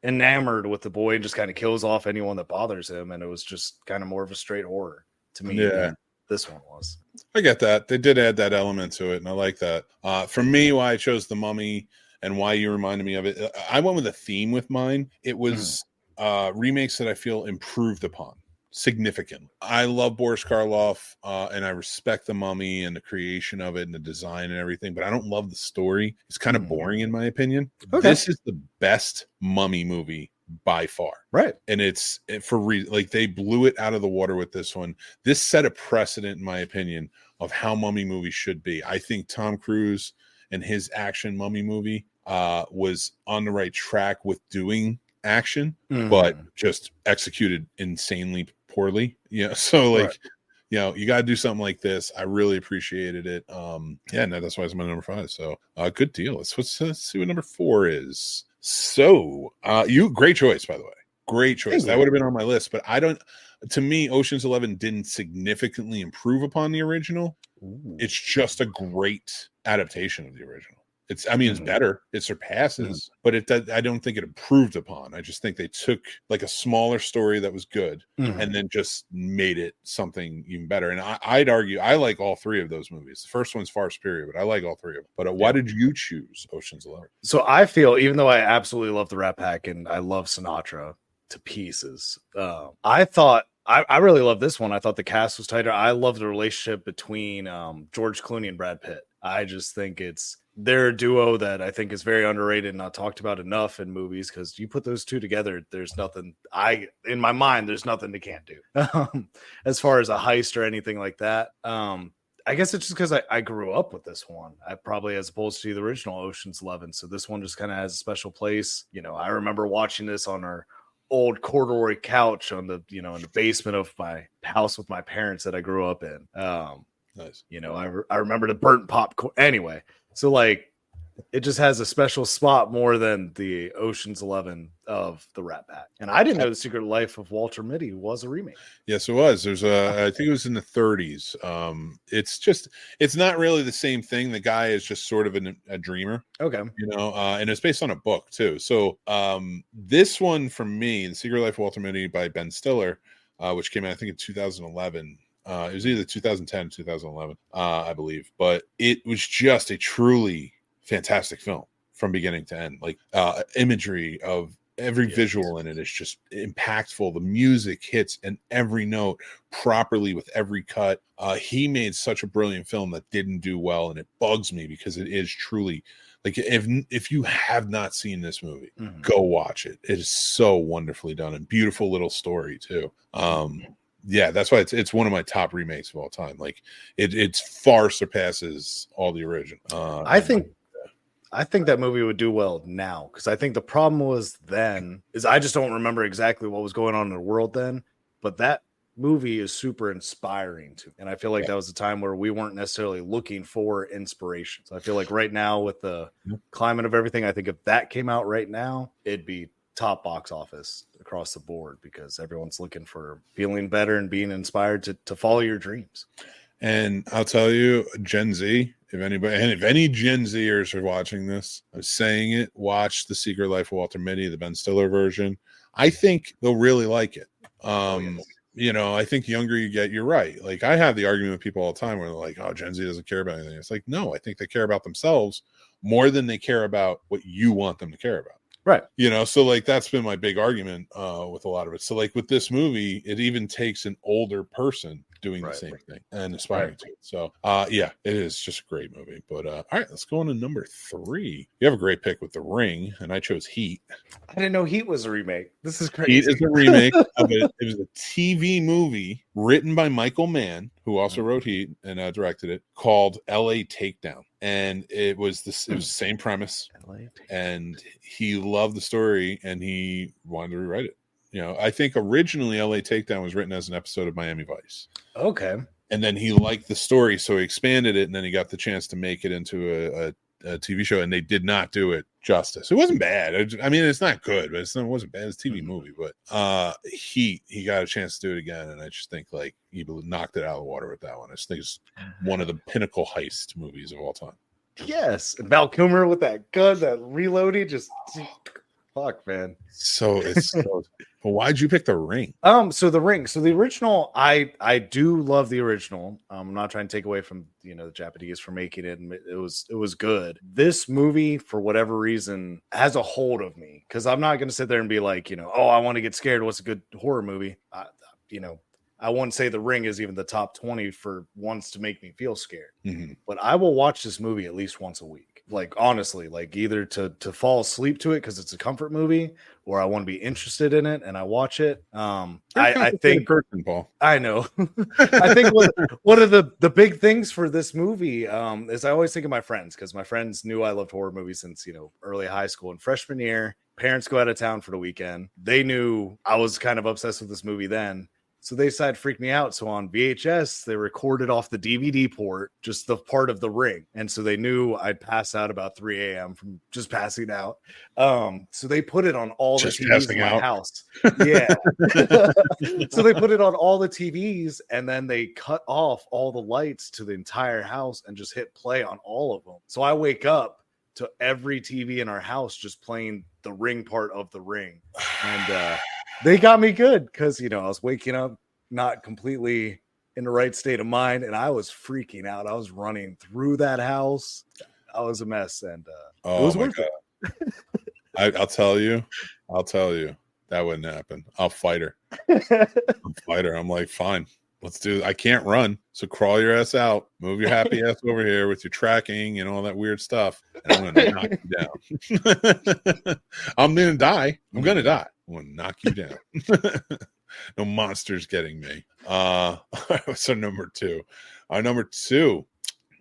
enamored with the boy and just kind of kills off anyone that bothers him. And it was just kind of more of a straight horror to me. Yeah. This one was. I get that. They did add that element to it, and I like that. For me, why I chose The Mummy and why you reminded me of it, I went with a theme with mine. It was remakes that I feel improved upon significantly. I love Boris Karloff, and I respect The Mummy and the creation of it and the design and everything, but I don't love the story. It's kind of boring in my opinion. Okay. This is the best Mummy movie by far, right? And it's like they blew it out of the water with this one. This set a precedent, in my opinion, of how Mummy movies should be. I think Tom Cruise and his action Mummy movie was on the right track with doing action, but just executed insanely poorly. So like, right. You got to do something like this. I really appreciated it. That's why it's my number 5. So good deal. Let's see what number 4 is. So, great choice, by the way. Great choice. That would have been on my list, but to me, Ocean's 11 didn't significantly improve upon the original. Ooh. It's just a great adaptation of the original. It's better. It surpasses, but I don't think it improved upon. I just think they took like a smaller story that was good and then just made it something even better. And I'd argue I like all 3 of those movies. The first one's far superior, but I like all 3 of them. But why did you choose Ocean's 11? So I feel, even though I absolutely love the Rat Pack and I love Sinatra to pieces, I thought I really love this one. I thought the cast was tighter. I love the relationship between George Clooney and Brad Pitt. I just think they're a duo that I think is very underrated and not talked about enough in movies, because you put those two together, there's nothing in my mind, there's nothing they can't do as far as a heist or anything like that. I guess it's just because I grew up with this one. I probably, as opposed to the original Ocean's 11. So this one just kind of has a special place. I remember watching this on our old corduroy couch on the, in the basement of my house with my parents that I grew up in. Nice. I remember the burnt popcorn. Anyway, so like it just has a special spot more than the Ocean's 11 of the Rat Pack. And I didn't know The Secret Life of Walter Mitty was a remake. Yes, it was. There's I think it was in the 30s. It's not really the same thing. The guy is just sort of a dreamer. Okay. And it's based on a book too. So this one for me, The Secret Life of Walter Mitty by Ben Stiller, which came out, I think, in 2011. It was either 2010 or 2011, I believe. But it was just a truly fantastic film from beginning to end. Like imagery of every visual in it is just impactful. The music hits in every note properly with every cut. He made such a brilliant film that didn't do well, and it bugs me because it is truly, like, if you have not seen this movie, go watch it. It is so wonderfully done and beautiful little story too. Yeah, that's why it's one of my top remakes of all time. Like it far surpasses all the original. I think that movie would do well now, because I think the problem was then is I just don't remember exactly what was going on in the world then, but that movie is super inspiring to me. And I feel like that was a time where we weren't necessarily looking for inspiration. So I feel like right now with the climate of everything, I think if that came out right now, it'd be top box office across the board, because everyone's looking for feeling better and being inspired to follow your dreams. And I'll tell you, Gen Z, if any Gen Zers are watching this, I'm saying it, watch The Secret Life of Walter Mitty, the Ben Stiller version. I think they'll really like it. you know, I think the younger you get, you're right. Like I have the argument with people all the time where they're like, oh, Gen Z doesn't care about anything. It's like, no, I think they care about themselves more than they care about what you want them to care about. Right. You know, so like that's been my big argument with a lot of it. So like with this movie, it even takes an older person doing the same thing and aspiring to it. So yeah, it is just a great movie. But all right, let's go on to number 3. You have a great pick with The Ring, and I chose Heat. I didn't know Heat was a remake. This is crazy. Heat is a remake of it. It was a TV movie written by Michael Mann, who also wrote Heat and directed it, called LA Takedown. And it was the same premise. And he loved the story and he wanted to rewrite it. You know, I think originally LA Takedown was written as an episode of Miami Vice. Okay. And then he liked the story, so he expanded it, and then he got the chance to make it into a TV show, and they did not do it justice. It wasn't bad. I mean, it's not good, but it wasn't bad. It's a TV movie, but he got a chance to do it again, and I just think like he knocked it out of the water with that one. I just think it's one of the pinnacle heist movies of all time. Yes, and Val Kilmer with that gun, that reloading, just fuck, man. So it's but why'd you pick The Ring? So The Ring. So the original, I do love the original. I'm not trying to take away from the Japanese for making it, and it was good. This movie, for whatever reason, has a hold of me because I'm not going to sit there and be like, oh, I want to get scared. What's a good horror movie? I wouldn't say The Ring is even the top 20 for ones to make me feel scared. Mm-hmm. But I will watch this movie at least once a week. Like, honestly, like either to fall asleep to it because it's a comfort movie, or I want to be interested in it and I watch it. I think person, Paul. I know. I think one of the big things for this movie is I always think of my friends, because my friends knew I loved horror movies since early high school and freshman year. Parents go out of town for the weekend. They knew I was kind of obsessed with this movie then. So they decided to freak me out. So on VHS, they recorded off the DVD port, just the part of The Ring. And so they knew I'd pass out about 3 a.m. from just passing out. So they put it on all the TVs in my house. Yeah. So they put it on all the TVs, and then they cut off all the lights to the entire house and just hit play on all of them. So I wake up to every TV in our house just playing The Ring part of The Ring. And they got me good because, I was waking up not completely in the right state of mind, and I was freaking out. I was running through that house. I was a mess, and it was worth it. I'll tell you, that wouldn't happen. I'll fight her. I'm like, fine, let's do it. I can't run, so crawl your ass out. Move your happy ass over here with your tracking and all that weird stuff, and I'm going to knock you down. I'm going to die. I'm going to knock you down. No monsters getting me. So number 2. Number 2.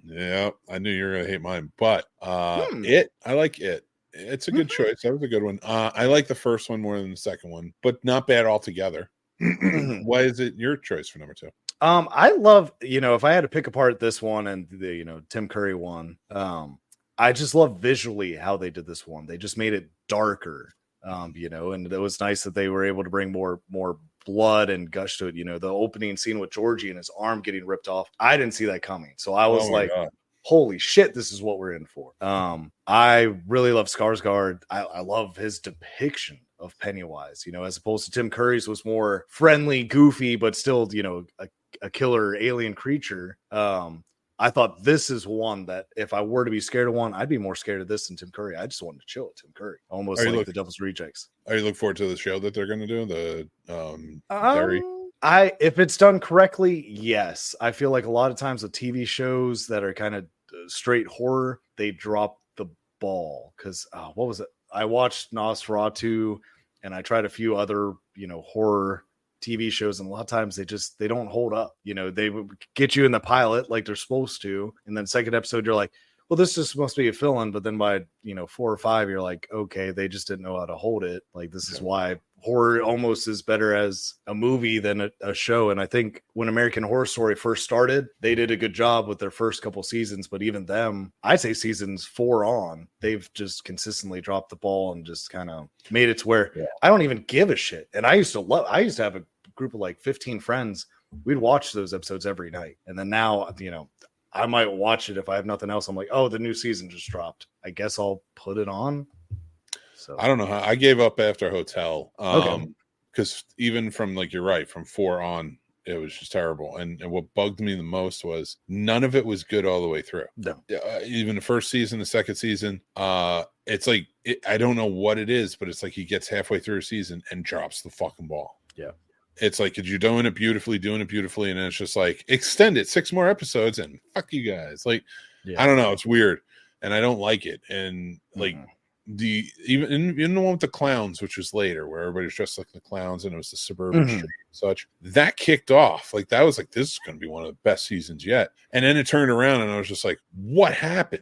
Yeah, I knew you were gonna hate mine, but I like it. It's a good choice. That was a good one. I like the first one more than the second one, but not bad altogether. Why is it your choice for number 2? I love, if I had to pick apart this one and the Tim Curry one, I just love visually how they did this one. They just made it darker. And it was nice that they were able to bring more blood and gush to it. The opening scene with Georgie and his arm getting ripped off. I didn't see that coming. So I was like, God, holy shit, this is what we're in for. I really love Skarsgård. I love his depiction of Pennywise, as opposed to Tim Curry's was more friendly, goofy, but still, a killer alien creature. I thought this is one that if I were to be scared of one, I'd be more scared of this than Tim Curry. I just wanted to chill with Tim Curry, almost like the Devil's Rejects. Are you looking forward to the show that they're going to do? If it's done correctly, yes. I feel like a lot of times with TV shows that are kind of straight horror, they drop the ball. Because what was it? I watched Nosferatu, and I tried a few other horror TV shows, and a lot of times they don't hold up. They would get you in the pilot like they're supposed to, and then second episode you're like, well, this just must be a fill-in, but then by 4 or 5 you're like, okay, they just didn't know how to hold it. Like, this is why horror almost is better as a movie than a show. And I think when American Horror Story first started, they did a good job with their first couple seasons, but even them, I'd say seasons 4 on, they've just consistently dropped the ball and just kind of made it to where I don't even give a shit. And I used to have a group of like 15 friends. We'd watch those episodes every night. And then now, I might watch it if I have nothing else. I'm like, oh, the new season just dropped. I guess I'll put it on. So I don't know how I gave up after Hotel. because even from like, you're right, from 4 on, it was just terrible. And what bugged me the most was none of it was good all the way through. No. Even the first season, the second season, it's like, I don't know what it is, but it's like he gets halfway through a season and drops the fucking ball. Yeah. It's like, you're doing it beautifully, and then it's just like, extend it 6 more episodes and fuck you guys. Like, I don't know, it's weird, and I don't like it. And like even the one with the clowns, which was later, where everybody's dressed like the clowns and it was the suburban street and such, that kicked off. Like, that was like, this is going to be one of the best seasons yet. And then it turned around and I was just like, what happened?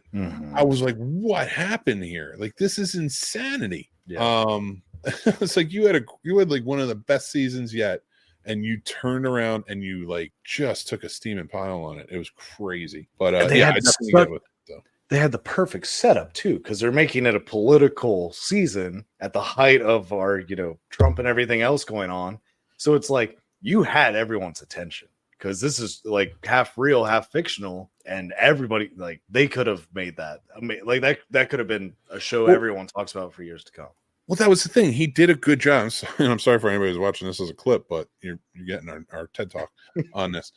I was like, what happened here? Like, this is insanity. It's like you had like one of the best seasons yet, and you turned around and you like just took a steaming pile on it. It was crazy. But I definitely get with it, though. They had the perfect setup too, because they're making it a political season at the height of our, Trump and everything else going on. So it's like you had everyone's attention, because this is like half real, half fictional, and everybody, like, they could have made that. I mean, like that could have been a show everyone talks about for years to come. Well, that was the thing. He did a good job. I'm sorry for anybody who's watching this as a clip, but you're getting our TED Talk on this.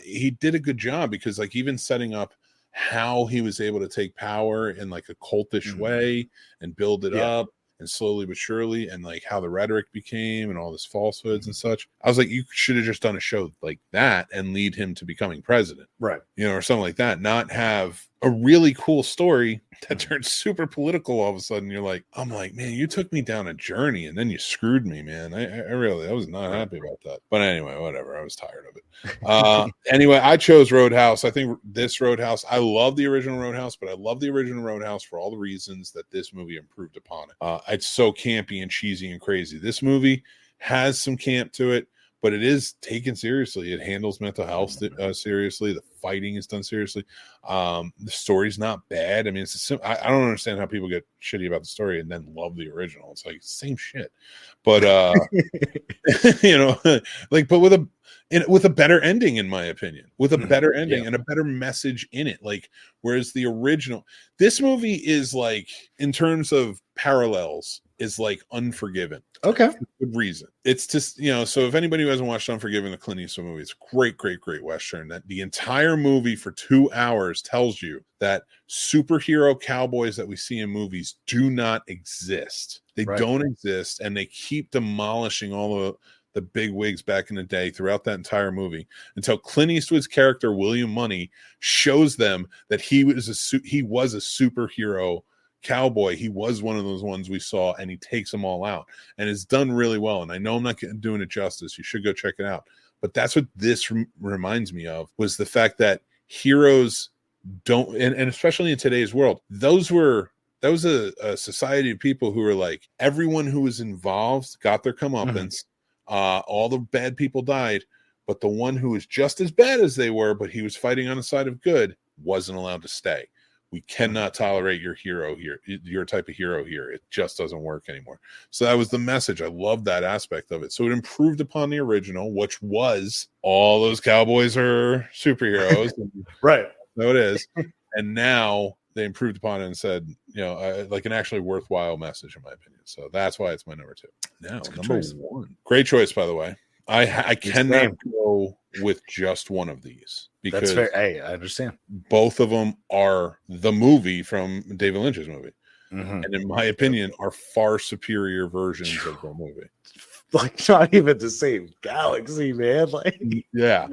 He did a good job, because like, even setting up how he was able to take power in like a cultish way and build it up, and slowly but surely, and like how the rhetoric became and all this falsehoods and such. I was like, you should have just done a show like that and lead him to becoming president. Right. Or something like that. Not have a really cool story that turns super political all of a sudden. You're like, I'm like, man, you took me down a journey and then you screwed me, man. I was not happy about that. But anyway, whatever. I was tired of it. Anyway, I chose Roadhouse. I think this Roadhouse, I love the original Roadhouse, but I love the original Roadhouse for all the reasons that this movie improved upon it. It's so campy and cheesy and crazy. This movie has some camp to it, but it is taken seriously. It handles mental health seriously. The fighting is done seriously. The story's not bad. I mean, I don't understand how people get shitty about the story and then love the original. It's like same shit, but but with a better ending, in my opinion, with a better ending and a better message in it. Like, whereas the original, this movie is like, in terms of parallels, is like Unforgiven. Okay. For good reason. It's just, so if anybody who hasn't watched Unforgiven, the Clint Eastwood movie, it's a great Western. That the entire movie for 2 hours tells you that superhero cowboys that we see in movies do not exist. They don't exist, and they keep demolishing all the big wigs back in the day throughout that entire movie, until Clint Eastwood's character William Money shows them that he was a superhero cowboy. He was one of those ones we saw, and he takes them all out, and it's done really well. And I know I'm not doing it justice. You should go check it out. But that's what this reminds me of, was the fact that heroes don't, and especially in today's world, that was a society of people who were like, everyone who was involved got their comeuppance. All the bad people died, but the one who was just as bad as they were, but he was fighting on the side of good, wasn't allowed to stay. We cannot tolerate your hero here, your type of hero here. It just doesn't work anymore. So that was the message. I love that aspect of it. So it improved upon the original, which was all those cowboys are superheroes. Right. So it is. And now they improved upon it and said, like an actually worthwhile message, in my opinion. So that's why it's my number 2. Now, number 1. Great choice, by the way. I cannot go with just one of these, because that's fair. Hey, I understand. Both of them are the movie from David Lynch's movie, and in my opinion, are far superior versions of the movie. Like, not even the same galaxy, man. Like, yeah.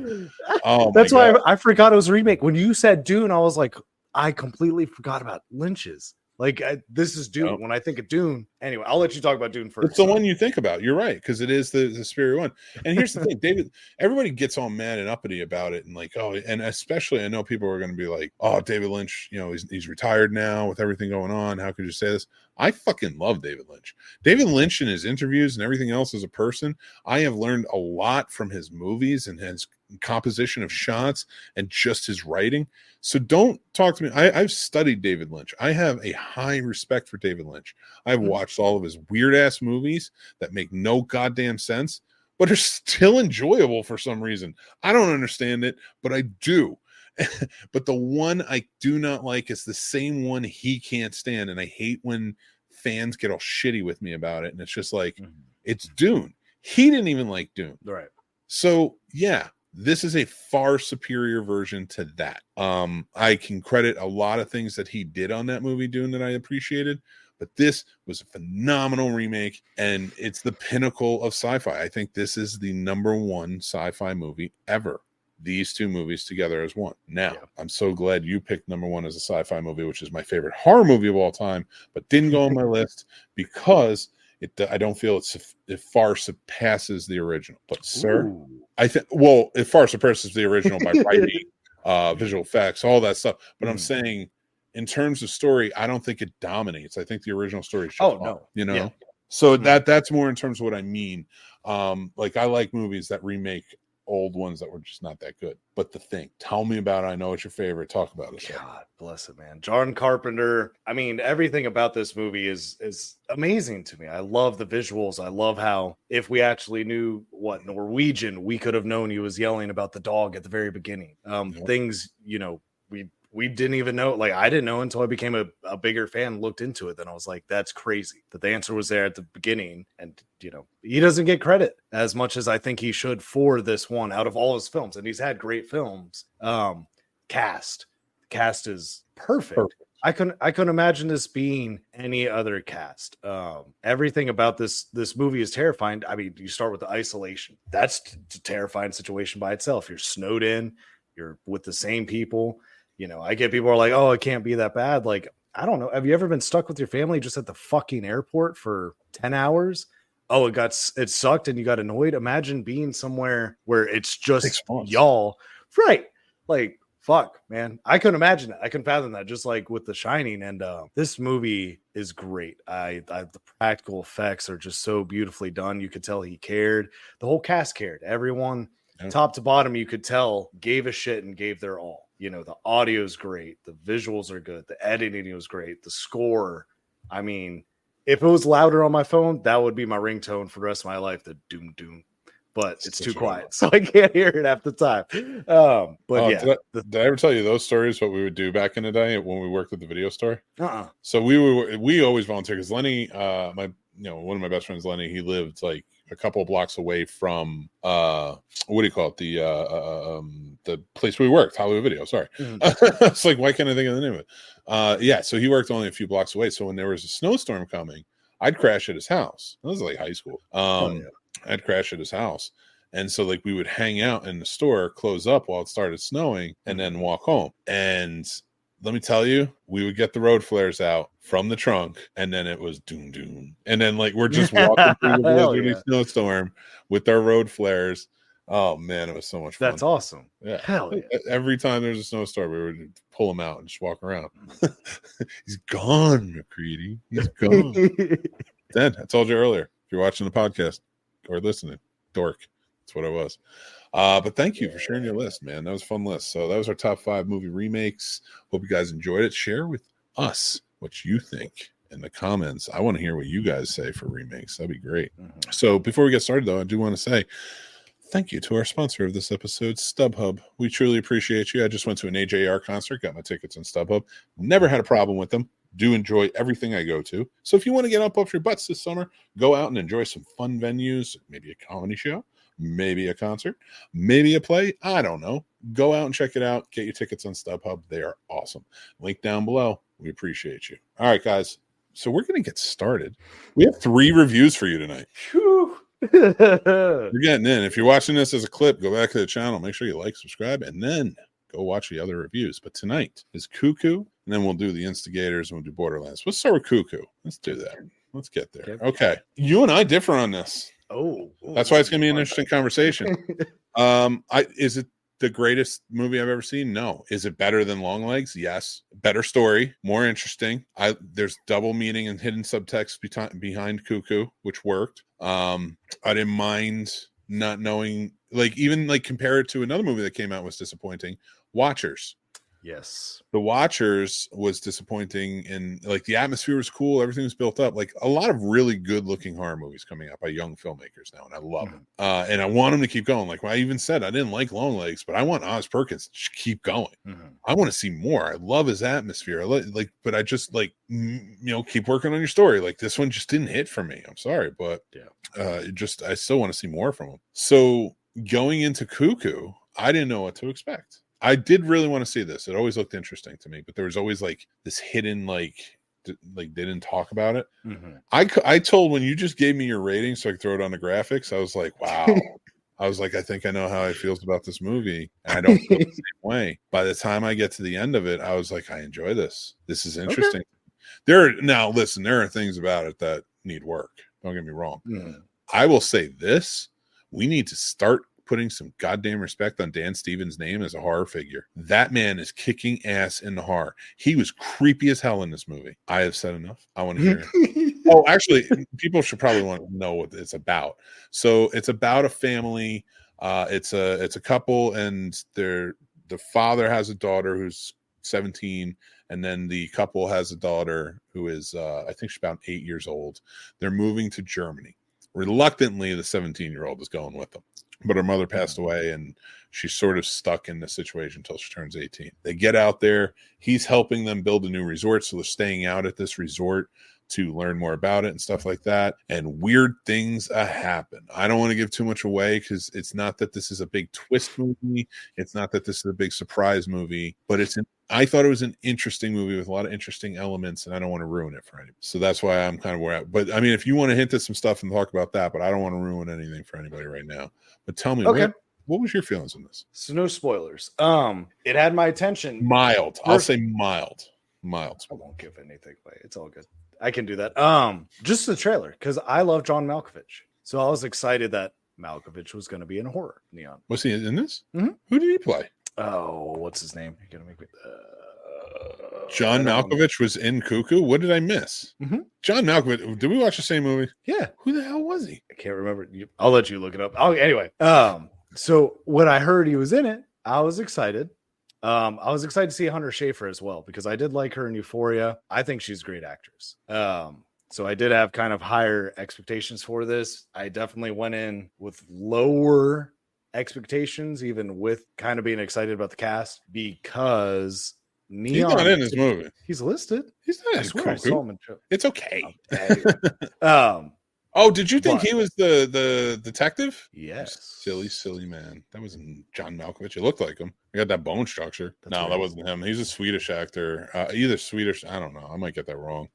That's why I forgot it was a remake. When you said Dune, I was like, I completely forgot about Lynch's. Like, this is Dune. When I think of Dune, anyway, I'll let you talk about Dune first. It's the one you think about. You're right, because it is the superior one. And here's the thing, everybody gets all mad and uppity about it, and like, and especially I know people are going to be like, oh, David Lynch, he's retired now with everything going on. How could you say this? I fucking love David Lynch. David Lynch in his interviews and everything else as a person, I have learned a lot from his movies and his composition of shots and just his writing. So don't talk to me. I've studied David Lynch. I have a high respect for David Lynch. I've watched all of his weird ass movies that make no goddamn sense, but are still enjoyable for some reason. I don't understand it, but I do. But the one I do not like is the same one he can't stand. And I hate when fans get all shitty with me about it. And it's just like, it's Dune. He didn't even like Dune. Right. So yeah, this is a far superior version to that. I can credit a lot of things that he did on that movie Dune that I appreciated, but this was a phenomenal remake, and it's the pinnacle of sci-fi. I think this is the #1 sci-fi movie ever. These two movies together as one. Now, I'm so glad you picked #1 as a sci-fi movie, which is my favorite horror movie of all time, but didn't go on my list because I don't feel it far surpasses the original. But sir, I think it far surpasses the original by writing, visual effects, all that stuff. But I'm saying, in terms of story, I don't think it dominates. I think the original story is just fun, you know. Yeah. So that's more in terms of what I mean. Like I like movies that remake old ones that were just not that good. But The Thing, tell me about it. I know it's your favorite. Talk about it. God bless it, man. John Carpenter. I mean, everything about this movie is amazing to me. I love the visuals. I love how if we actually knew what Norwegian, we could have known he was yelling about the dog at the very beginning. Things, you know, we didn't even know. Like, I didn't know until I became a bigger fan, looked into it. Then I was like, that's crazy that the answer was there at the beginning. And, you know, he doesn't get credit as much as I think he should for this one out of all his films. And he's had great films. Cast is perfect. I couldn't imagine this being any other cast. Everything about this movie is terrifying. I mean, you start with the isolation. That's a terrifying situation by itself. You're snowed in. You're with the same people. You know, I get people are like, oh, it can't be that bad. Like, I don't know. Have you ever been stuck with your family just at the fucking airport for 10 hours? Oh, it sucked and you got annoyed. Imagine being somewhere where it's just y'all. Right. Like, fuck, man. I couldn't imagine that. I couldn't fathom that, just like with The Shining. And this movie is great. The practical effects are just so beautifully done. You could tell he cared. The whole cast cared. Everyone, top to bottom, you could tell gave a shit and gave their all. You know, the audio's great. The visuals are good. The editing was great. The score, I mean, if it was louder on my phone, that would be my ringtone for the rest of my life. The doom doom. But it's too quiet, so I can't hear it half the time. Did I ever tell you those stories? What we would do back in the day when we worked at the video store? So we always volunteer because Lenny, one of my best friends, Lenny, he lived like a couple of blocks away from what do you call it? The place we worked, Hollywood Video. Sorry, it's like, why can't I think of the name of it? So he worked only a few blocks away. So when there was a snowstorm coming, I'd crash at his house. That was like high school. I'd crash at his house. And so like we would hang out in the store, close up while it started snowing, and then walk home. And let me tell you, we would get the road flares out from the trunk, and then it was doom doom. And then like we're just walking through the blizzardy snowstorm with our road flares. Oh man, it was so much fun. That's awesome. Yeah. Hell yeah. Every time there's a snowstorm, we would pull him out and just walk around. He's gone, McCready. He's gone. Then I told you earlier, if you're watching the podcast or listening, dork. That's what it was. But thank you for sharing your list, man. That was a fun list. So that was our top 5 movie remakes. Hope you guys enjoyed it. Share with us what you think in the comments. I want to hear what you guys say for remakes. That'd be great. So before we get started, though, I do want to say thank you to our sponsor of this episode, StubHub. We truly appreciate you. I just went to an AJR concert, got my tickets on StubHub. Never had a problem with them. Do enjoy everything I go to. So if you want to get up off your butts this summer, go out and enjoy some fun venues, maybe a comedy show, maybe a concert, maybe a play. I don't know. Go out and check it out. Get your tickets on StubHub. They are awesome. Link down below. We appreciate you. All right, guys. So we're going to get started. We have 3 reviews for you tonight. You're getting in. If you're watching this as a clip, go back to the channel. Make sure you like, subscribe, and then go watch the other reviews. But tonight is Cuckoo, and then we'll do the Instigators, and we'll do Borderlands. Let's start with Cuckoo. Let's do that. Let's get there. Okay. You and I differ on this. That's why it's going to be an interesting conversation. Is it the greatest movie I've ever seen? No. Is it better than Longlegs? Yes. Better story, more interesting. There's double meaning and hidden subtext behind Cuckoo, which worked. I didn't mind not knowing, like, even like compare it to another movie that came out was disappointing. Watchers. Yes. The Watchers was disappointing, and like the atmosphere was cool, everything was built up. Like a lot of really good looking horror movies coming out by young filmmakers now, and I love them. And I want them to keep going. Like I even said, I didn't like Longlegs, but I want Oz Perkins to keep going. I want to see more. I love his atmosphere. But I just keep working on your story. Like this one just didn't hit for me. I'm sorry, but I still want to see more from him. So going into Cuckoo, I didn't know what to expect. I did really want to see this. It always looked interesting to me, but there was always like this hidden, like they didn't talk about it. I told when you just gave me your rating so I could throw it on the graphics, I was like, wow. I was like, I think I know how I feels about this movie. And I don't feel the same way. By the time I get to the end of it, I was like, I enjoy this. This is interesting. Okay. Now listen, there are things about it that need work. Don't get me wrong. I will say this. We need to start putting some goddamn respect on Dan Stevens' name as a horror figure. That man is kicking ass in the horror. He was creepy as hell in this movie. I have said enough. I want to hear it. Oh, actually, people should probably want to know what it's about. So it's about a family. It's a couple, and the father has a daughter who's 17, and then the couple has a daughter who is I think she's about 8 years old. They're moving to Germany. Reluctantly, the 17-year-old is going with them. But her mother passed away, and she's sort of stuck in the situation until she turns 18. They get out there. He's helping them build a new resort, so they're staying out at this resort to learn more about it and stuff like that. And weird things happen. I don't want to give too much away because it's not that this is a big twist movie. It's not that this is a big surprise movie, but I thought it was an interesting movie with a lot of interesting elements, and I don't want to ruin it for anybody. So that's why I'm kind of where but I mean, if you want to hint at some stuff and talk about that, but I don't want to ruin anything for anybody right now. But tell me, what was your feelings on this? So no spoilers. It had my attention. Mild. I'll say mild. Mild. I won't give anything away. It's all good. I can do that. Just the trailer, because I love John Malkovich. So I was excited that Malkovich was going to be in horror. Neon. Was he in this? Who did he play? Oh, what's his name? You're gonna make me. John Malkovich was in Cuckoo. What did I miss? John Malkovich. Did we watch the same movie? Yeah. Who the hell was he? I can't remember. I'll let you look it up. Oh, anyway. So when I heard he was in it, I was excited. I was excited to see Hunter Schafer as well, because I did like her in Euphoria. I think she's a great actress. So I did have kind of higher expectations for this. I definitely went in with lower expectations, even with kind of being excited about the cast, because Neon, he's not in this movie. He's listed. He's not in Cuckoo. It's okay. Oh, did you think he was the detective? Yes. Silly man. That wasn't John Malkovich. It looked like him. He got that bone structure. That wasn't him. He's a Swedish actor. Either Swedish. I don't know. I might get that wrong.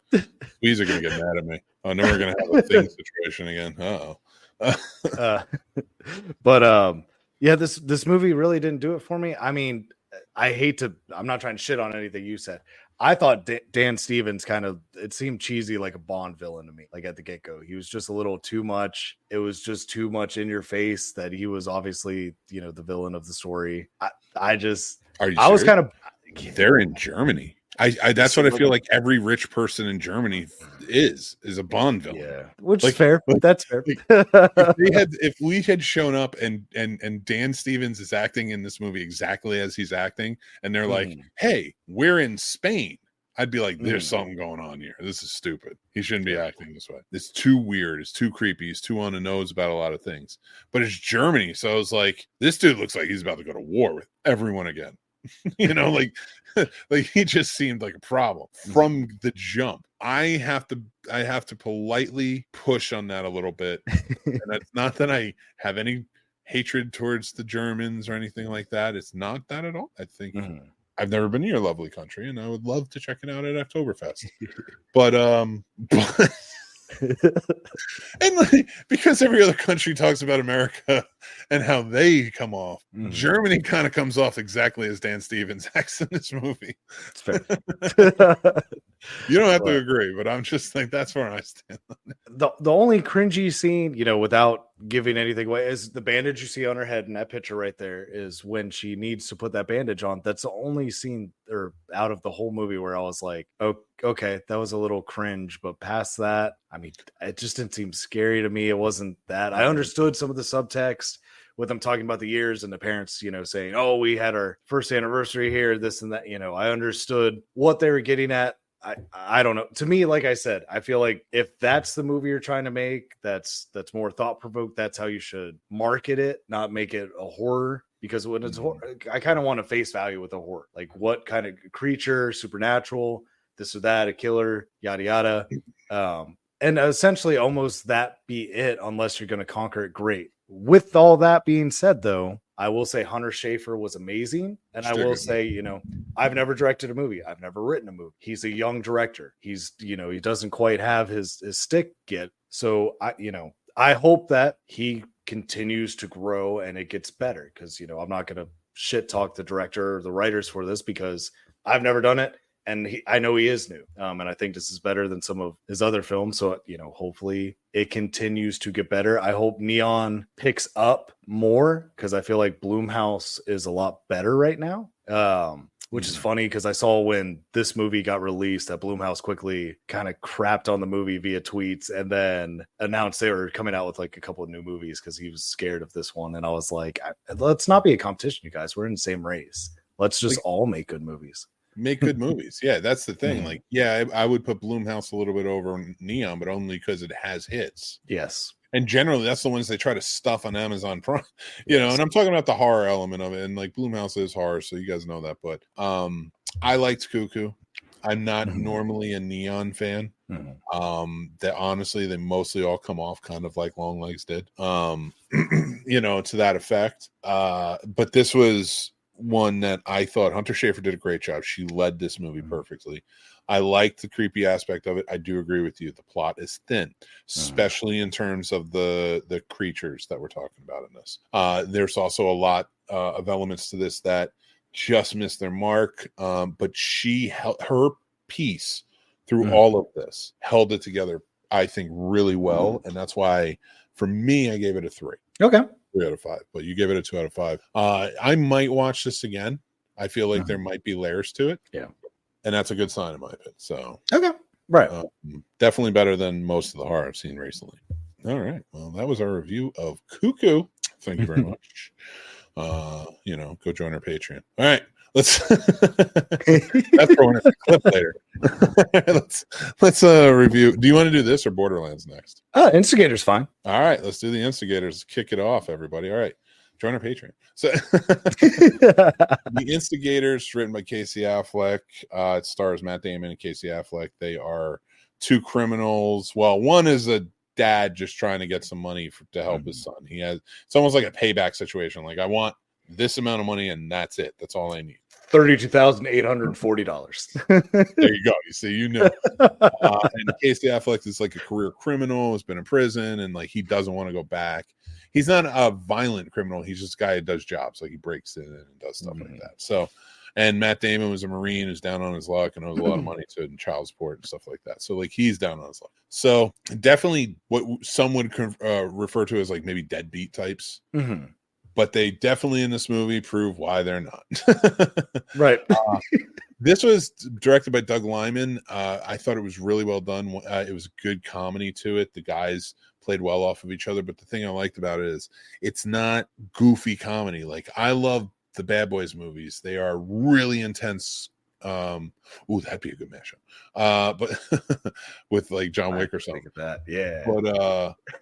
Swedes are going to get mad at me. Oh, no, we're going to have a thing situation again. But this movie really didn't do it for me. I mean, I'm not trying to shit on anything you said. I thought Dan Stevens it seemed cheesy, like a Bond villain to me, like at the get-go. He was just a little too much. It was just too much in your face that he was obviously, the villain of the story. I was kind of. They're in Germany. That's what I feel like every rich person in Germany is a Bond villain. Yeah, which is fair. That's fair. If we had shown up and Dan Stevens is acting in this movie exactly as he's acting, and they're like, "Hey, we're in Spain," I'd be like, "There's something going on here. This is stupid. He shouldn't be acting this way. It's too weird. It's too creepy. He's too on the nose about a lot of things." But it's Germany, so I was like, "This dude looks like he's about to go to war with everyone again." Like he just seemed like a problem from the jump. I have to politely push on that a little bit. And it's not that I have any hatred towards the Germans or anything like that. It's not that at all. I think I've never been to your lovely country, and I would love to check it out at Oktoberfest. but and because every other country talks about America and how they come off, Germany kind of comes off exactly as Dan Stevens acts in this movie. It's fair. You don't have to agree, but I'm just like, that's where I stand on it. The only cringy scene, without giving anything away, is the bandage you see on her head in that picture right there. Is when she needs to put that bandage on. That's the only scene out of the whole movie where I was like, oh, okay, that was a little cringe. But past that, I mean, it just didn't seem scary to me. It wasn't that. I understood some of the subtext with them talking about the years and the parents, saying, oh, we had our first anniversary here, this and that, I understood what they were getting at. I don't know. To me, like I said, I feel like if that's the movie you're trying to make, that's more thought-provoked, that's how you should market it, not make it a horror. Because when it's horror, I kind of want to face value with a horror. Like what kind of creature, supernatural, this or that, a killer, yada yada. And essentially almost that be it, unless you're going to conquer it. Great. With all that being said, though, I will say Hunter Schafer was amazing. And I will say, I've never directed a movie. I've never written a movie. He's a young director. He's, he doesn't quite have his stick yet. So I hope that he continues to grow and it gets better, because, I'm not going to shit talk the director or the writers for this because I've never done it. And I know he is new. And I think this is better than some of his other films. So, hopefully it continues to get better. I hope Neon picks up more, because I feel like Blumhouse is a lot better right now. Which is funny because I saw when this movie got released that Blumhouse quickly kind of crapped on the movie via tweets and then announced they were coming out with like a couple of new movies because he was scared of this one. And I was like, let's not be a competition, you guys. We're in the same race. Let's just all make good movies. Make good movies. Yeah, that's the thing. Like, yeah, I would put Blumhouse a little bit over Neon, but only because it has hits. Yes. And generally, that's the ones they try to stuff on Amazon Prime, and I'm talking about the horror element of it. And like Blumhouse is horror, so you guys know that. But I liked Cuckoo. I'm not normally a Neon fan. That honestly, they mostly all come off kind of like Long Legs did, to that effect. But this was one that I thought Hunter Schafer did a great job. She led this movie perfectly. I liked the creepy aspect of it. I do agree with you. The plot is thin, especially in terms of the creatures that we're talking about in this. There's also a lot of elements to this that just missed their mark. But she held her piece through all of this, held it together, I think, really well. And that's why, for me, I gave it a 3. Okay. 3 out of 5, but you gave it a 2 out of 5. I might watch this again. I feel like there might be layers to it. Yeah. And that's a good sign in my opinion. So, okay. Right. Definitely better than most of the horror I've seen recently. All right. Well, that was our review of Cuckoo. Thank you very much. Go join our Patreon. All right. Let's that's for a clip later. let's review. Do you want to do this or Borderlands next? Instigators fine. All right, let's do the Instigators. Kick it off, everybody. All right, join our Patreon. So the Instigators, written by Casey Affleck. It stars Matt Damon and Casey Affleck. They are two criminals. Well, one is a dad just trying to get some money to help his son. It's almost like a payback situation. Like, I want this amount of money and that's it. That's all I need. $32,840. There you go. You see, and Casey Affleck is like a career criminal, has been in prison, and like he doesn't want to go back. He's not a violent criminal. He's just a guy who does jobs. Like, he breaks in and does stuff like that. So, and Matt Damon was a Marine who's down on his luck and owes a lot of money to child support and stuff like that. So, like, he's down on his luck. So, definitely what some would refer to as like maybe deadbeat types. But they definitely in this movie prove why they're not. Right. This was directed by Doug Liman. I thought it was really well done. It was good comedy to it. The guys played well off of each other. But the thing I liked about it is it's not goofy comedy. Like, I love the Bad Boys movies. They are really intense. That'd be a good mashup. But with like John Wick or something like that. Yeah. But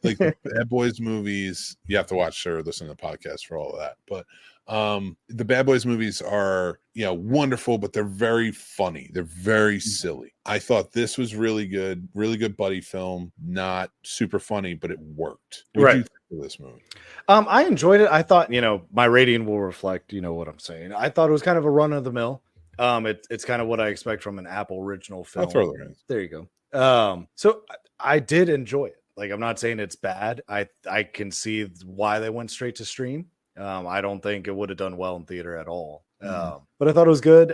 like the Bad Boys movies, you have to watch or listen to the podcast for all of that. But the Bad Boys movies are wonderful, but they're very funny. They're very silly. I thought this was really good buddy film. Not super funny, but it worked. What did you think of this movie? I enjoyed it. I thought, my rating will reflect, what I'm saying. I thought it was kind of a run of the mill. It's kind of what I expect from an Apple original film. I'll throw it. There you go. So I did enjoy it. Like, I'm not saying it's bad. I can see why they went straight to stream. I don't think it would have done well in theater at all. But I thought it was good.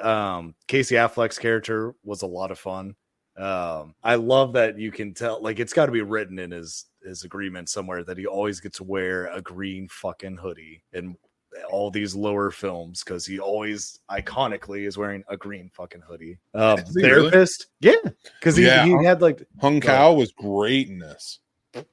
Casey Affleck's character was a lot of fun. I love that you can tell, like, it's got to be written in his agreement somewhere that he always gets to wear a green fucking hoodie and all these lower films, because he always iconically is wearing a green fucking hoodie. Therapist, really? Yeah, because he had like Hung Kao was great in this.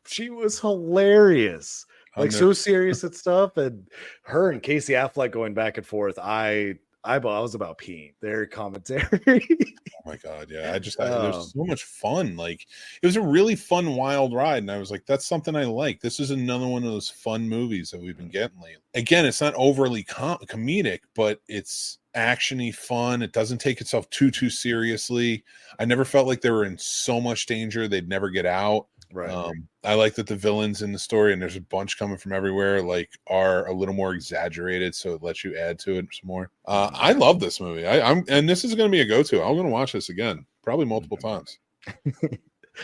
She was hilarious. like so serious and stuff. And her and Casey Affleck going back and forth. I was about peeing their commentary. Oh my god, yeah. It was so much fun. Like it was a really fun, wild ride, and I was like, "That's something I like." This is another one of those fun movies that we've been getting lately. Again, it's not overly comedic, but it's actiony, fun. It doesn't take itself too seriously. I never felt like they were in so much danger they'd never get out. Right. I like that the villains in the story, and there's a bunch coming from everywhere, like are a little more exaggerated, so it lets you add to it some more. I love this movie. And this is going to be a go-to. I'm going to watch this again, probably multiple times.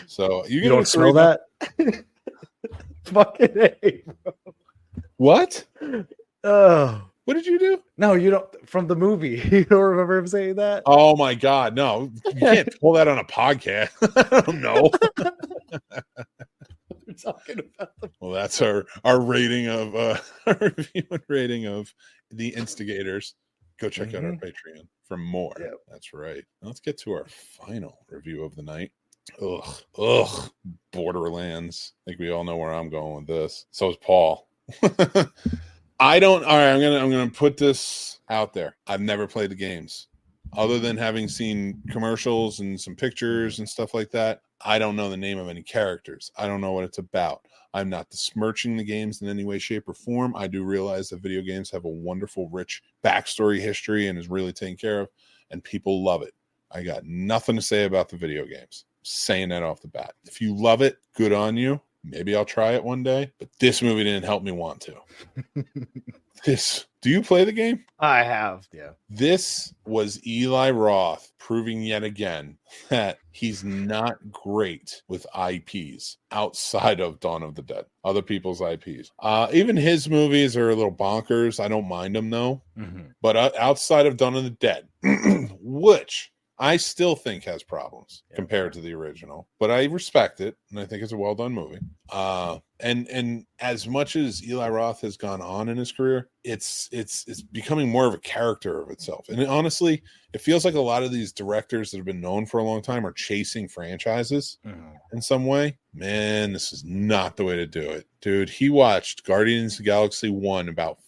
So you don't smell that? Fucking A, bro. What? Oh. What did you do? No, you don't. From the movie, you don't remember him saying that? Oh my god, no! You can't pull that on a podcast. I don't know. We're talking about well, that's our rating of our review and rating of the Instigators. Go check out our Patreon for more. Yep. That's right. Let's get to our final review of the night. Ugh, Borderlands. I think we all know where I'm going with this. So is Paul. All right, I'm gonna put this out there. I've never played the games. Other than having seen commercials and some pictures and stuff like that, I don't know the name of any characters. I don't know what it's about. I'm not besmirching the games in any way, shape, or form. I do realize that video games have a wonderful, rich backstory history and is really taken care of, and people love it. I got nothing to say about the video games. Saying that off the bat. If you love it, good on you. Maybe I'll try it one day, but this movie didn't help me want to. Do you play the game? I have, yeah. This was Eli Roth proving yet again that he's not great with IPs outside of Dawn of the Dead, other people's IPs. Even his movies are a little bonkers. I don't mind them though. But outside of Dawn of the Dead, which I still think has problems compared to the original, but I respect it, and I think it's a well-done movie. And as much as Eli Roth has gone on in his career, it's becoming more of a character of itself. And honestly, it feels like a lot of these directors that have been known for a long time are chasing franchises in some way. Man, this is not the way to do it. Dude, he watched Guardians of the Galaxy 1 about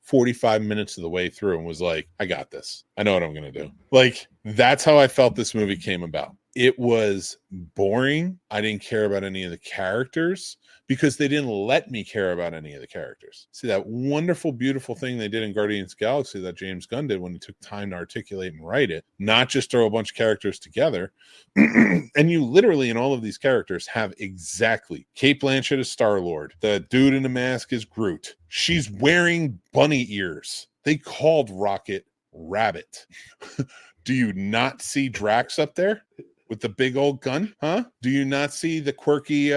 45 minutes of the way through and was like, I got this. I know what I'm going to do. Like, that's how I felt this movie came about. It was boring. I didn't care about any of the characters because they didn't let me care about any of the characters. See, that wonderful, beautiful thing they did in Guardians of the Galaxy that James Gunn did when he took time to articulate and write it, not just throw a bunch of characters together. And you literally, in all of these characters, have exactly Cate Blanchett is Star-Lord. The dude in the mask is Groot. She's wearing bunny ears. They called Rocket Rabbit. Do you not see Drax up there with the big old gun? Huh? Do you not see the quirky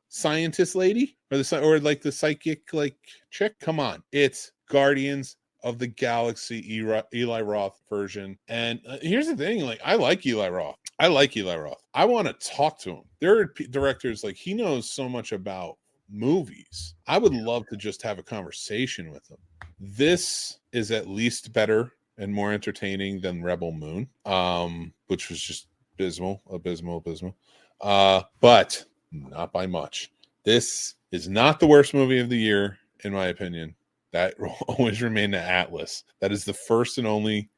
scientist lady or like the psychic like chick? Come on. It's Guardians of the Galaxy Eli Roth version. And here's the thing, like I like Eli Roth. I want to talk to him. There are directors like he knows so much about movies. I would love to just have a conversation with him. This is at least better and more entertaining than Rebel Moon, which was just abysmal. But not by much. This is not the worst movie of the year, in my opinion. That will always remain the Atlas. That is the first and only,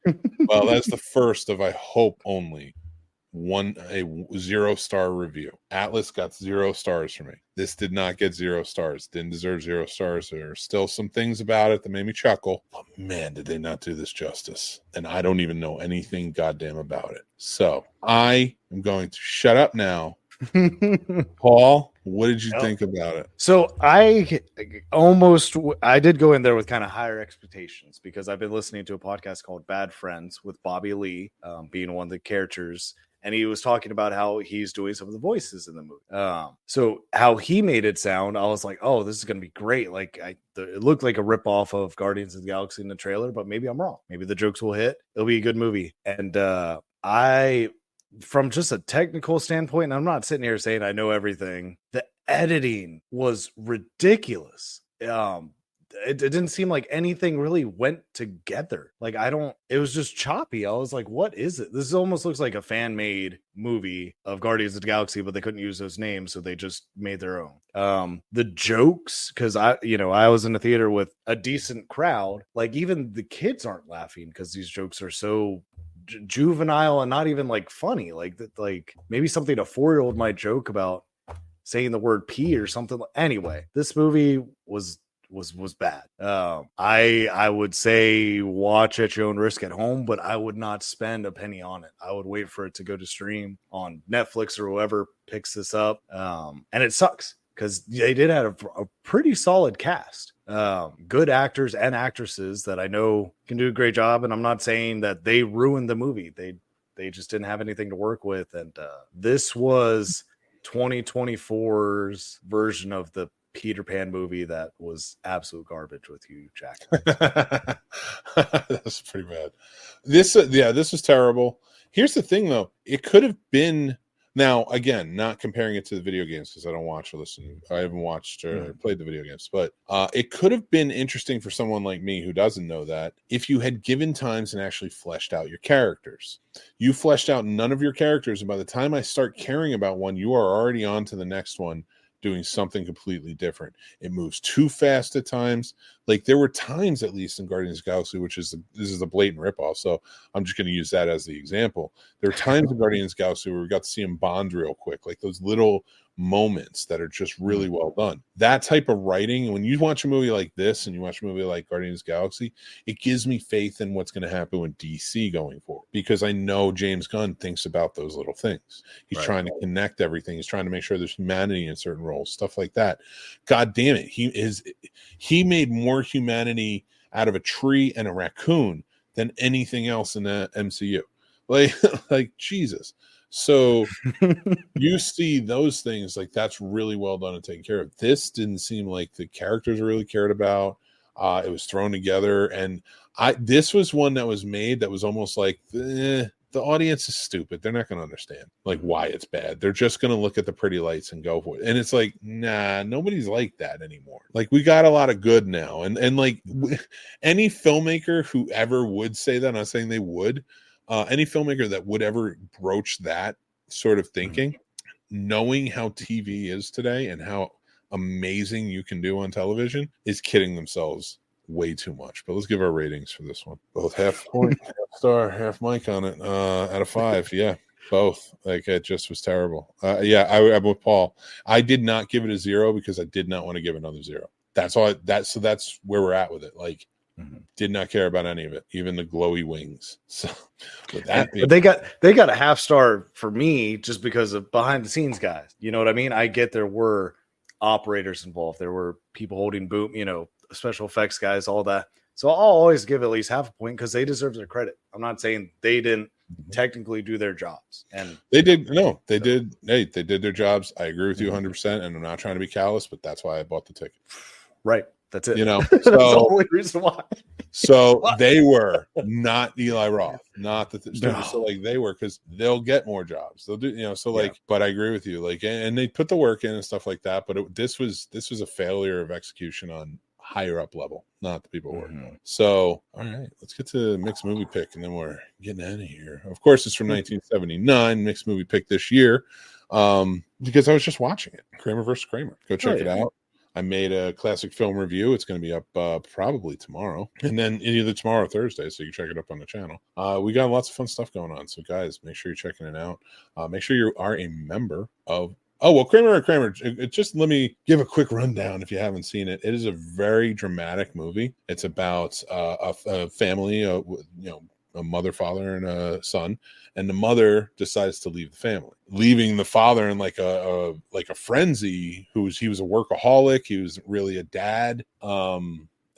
well, that's the first of, I hope, only a 0-star review. Atlas got 0 stars for me. This did not get 0 stars. Didn't deserve 0 stars. There are still some things about it that made me chuckle, but man, did they not do this justice. And I don't even know anything goddamn about it. So I am going to shut up now. Paul, what did you think about it? So I did go in there with kind of higher expectations because I've been listening to a podcast called Bad Friends with Bobby Lee, being one of the characters. And he was talking about how he's doing some of the voices in the movie. So how he made it sound, I was like, oh, this is going to be great. Like it looked like a ripoff of Guardians of the Galaxy in the trailer, but maybe I'm wrong. Maybe the jokes will hit. It'll be a good movie. And from just a technical standpoint, and I'm not sitting here saying I know everything, the editing was ridiculous. it didn't seem like anything really went together. Like it was just choppy. I was like, what is it? This almost looks like a fan made movie of Guardians of the Galaxy, but they couldn't use those names, so they just made their own. The jokes, because I was in a theater with a decent crowd, like even the kids aren't laughing because these jokes are so juvenile and not even like funny. Like that, like maybe something a 4-year-old might joke about saying the word pee or something. Anyway, this movie was bad. I would say watch at your own risk at home, but I would not spend a penny on it. I would wait for it to go to stream on Netflix or whoever picks this up. And it sucks because they did have a pretty solid cast. Good actors and actresses that I know can do a great job. And I'm not saying that they ruined the movie. They just didn't have anything to work with. And this was 2024's version of the Peter Pan movie that was absolute garbage with Hugh Jackman. That's pretty bad. This was terrible. Here's the thing, though. It could have been, now, again, not comparing it to the video games because I don't watch or listen. I haven't watched or played the video games, but it could have been interesting for someone like me who doesn't know that if you had given times and actually fleshed out your characters. You fleshed out none of your characters, and by the time I start caring about one, you are already on to the next one, doing something completely different. It moves too fast at times. Like there were times, at least in Guardians of the Galaxy, this is a blatant ripoff, so I'm just going to use that as the example. There are times in Guardians of the Galaxy where we got to see him bond real quick, like those little moments that are just really well done. That type of writing, when you watch a movie like this and you watch a movie like Guardians of the Galaxy, it gives me faith in what's going to happen with DC going forward, because I know James Gunn thinks about those little things. He's trying to connect everything. He's trying to make sure there's humanity in certain roles, stuff like that. God damn it, he made more humanity out of a tree and a raccoon than anything else in the MCU. Like Jesus. So you see those things, like that's really well done and taken care of. This didn't seem like the characters really cared about. It was thrown together, and this was one that was made that was almost like the audience is stupid. They're not going to understand like why it's bad. They're just going to look at the pretty lights and go for it. And it's like, nah, nobody's like that anymore. Like we got a lot of good now, and like any filmmaker who ever would say that, I'm not saying they would. Any filmmaker that would ever broach that sort of thinking, knowing how TV is today and how amazing you can do on television, is kidding themselves way too much. But let's give our ratings for this one. Both half point, half star, half mic on it. Out of 5, yeah, both. Like it just was terrible. I'm with Paul. I did not give it a 0 because I did not want to give another 0. That's all. So that's where we're at with it. Like. Did not care about any of it, even the glowy wings. So with that, but they got a half star for me just because of behind the scenes guys. You know what I mean? I get there were operators involved, there were people holding boom, special effects guys, all that. So I'll always give at least half a point because they deserve their credit. I'm not saying they didn't technically do their jobs, and they did. No, they did. Hey, they did their jobs. I agree with you 100%, and I'm not trying to be callous, but that's why I bought the ticket. Right. That's it. That's the only reason why. So they were not Eli Roth, not the so like they were, because they'll get more jobs. They'll do, but I agree with you. Like, and they put the work in and stuff like that. But this was a failure of execution on higher up level, not the people working on it. So, all right, let's get to mixed movie pick, and then we're getting out of here. Of course, it's from 1979. Mixed movie pick this year, because I was just watching it. Kramer versus Kramer. Go check it out. I made a classic film review. It's going to be up probably tomorrow, and then either tomorrow or Thursday, so you can check it up on the channel. We got lots of fun stuff going on, so guys, make sure you're checking it out. Make sure you are a member of. Oh, well, Kramer. Just let me give a quick rundown if you haven't seen it. It is a very dramatic movie. It's about a family, a mother, father, and a son, and the mother decides to leave the family, leaving the father in like a frenzy. He was a workaholic. He was really a dad,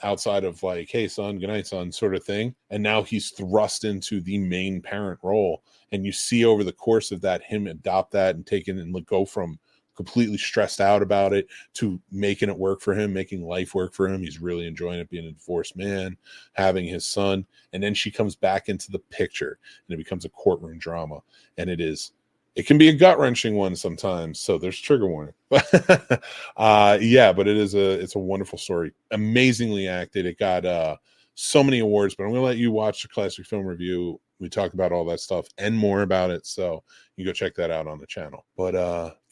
outside of like, hey son, good night son, sort of thing. And now he's thrust into the main parent role, and you see over the course of that him adopt that and take it and go from completely stressed out about it to making it work for him, making life work for him. He's really enjoying it, being a divorced man, having his son. And then she comes back into the picture, and it becomes a courtroom drama. And it is It can be a gut-wrenching one sometimes, so there's trigger warning. Yeah, but it's a wonderful story. Amazingly acted. It got so many awards, but I'm gonna let you watch the classic film review. We talk about all that stuff and more about it, so you go check that out on the channel. But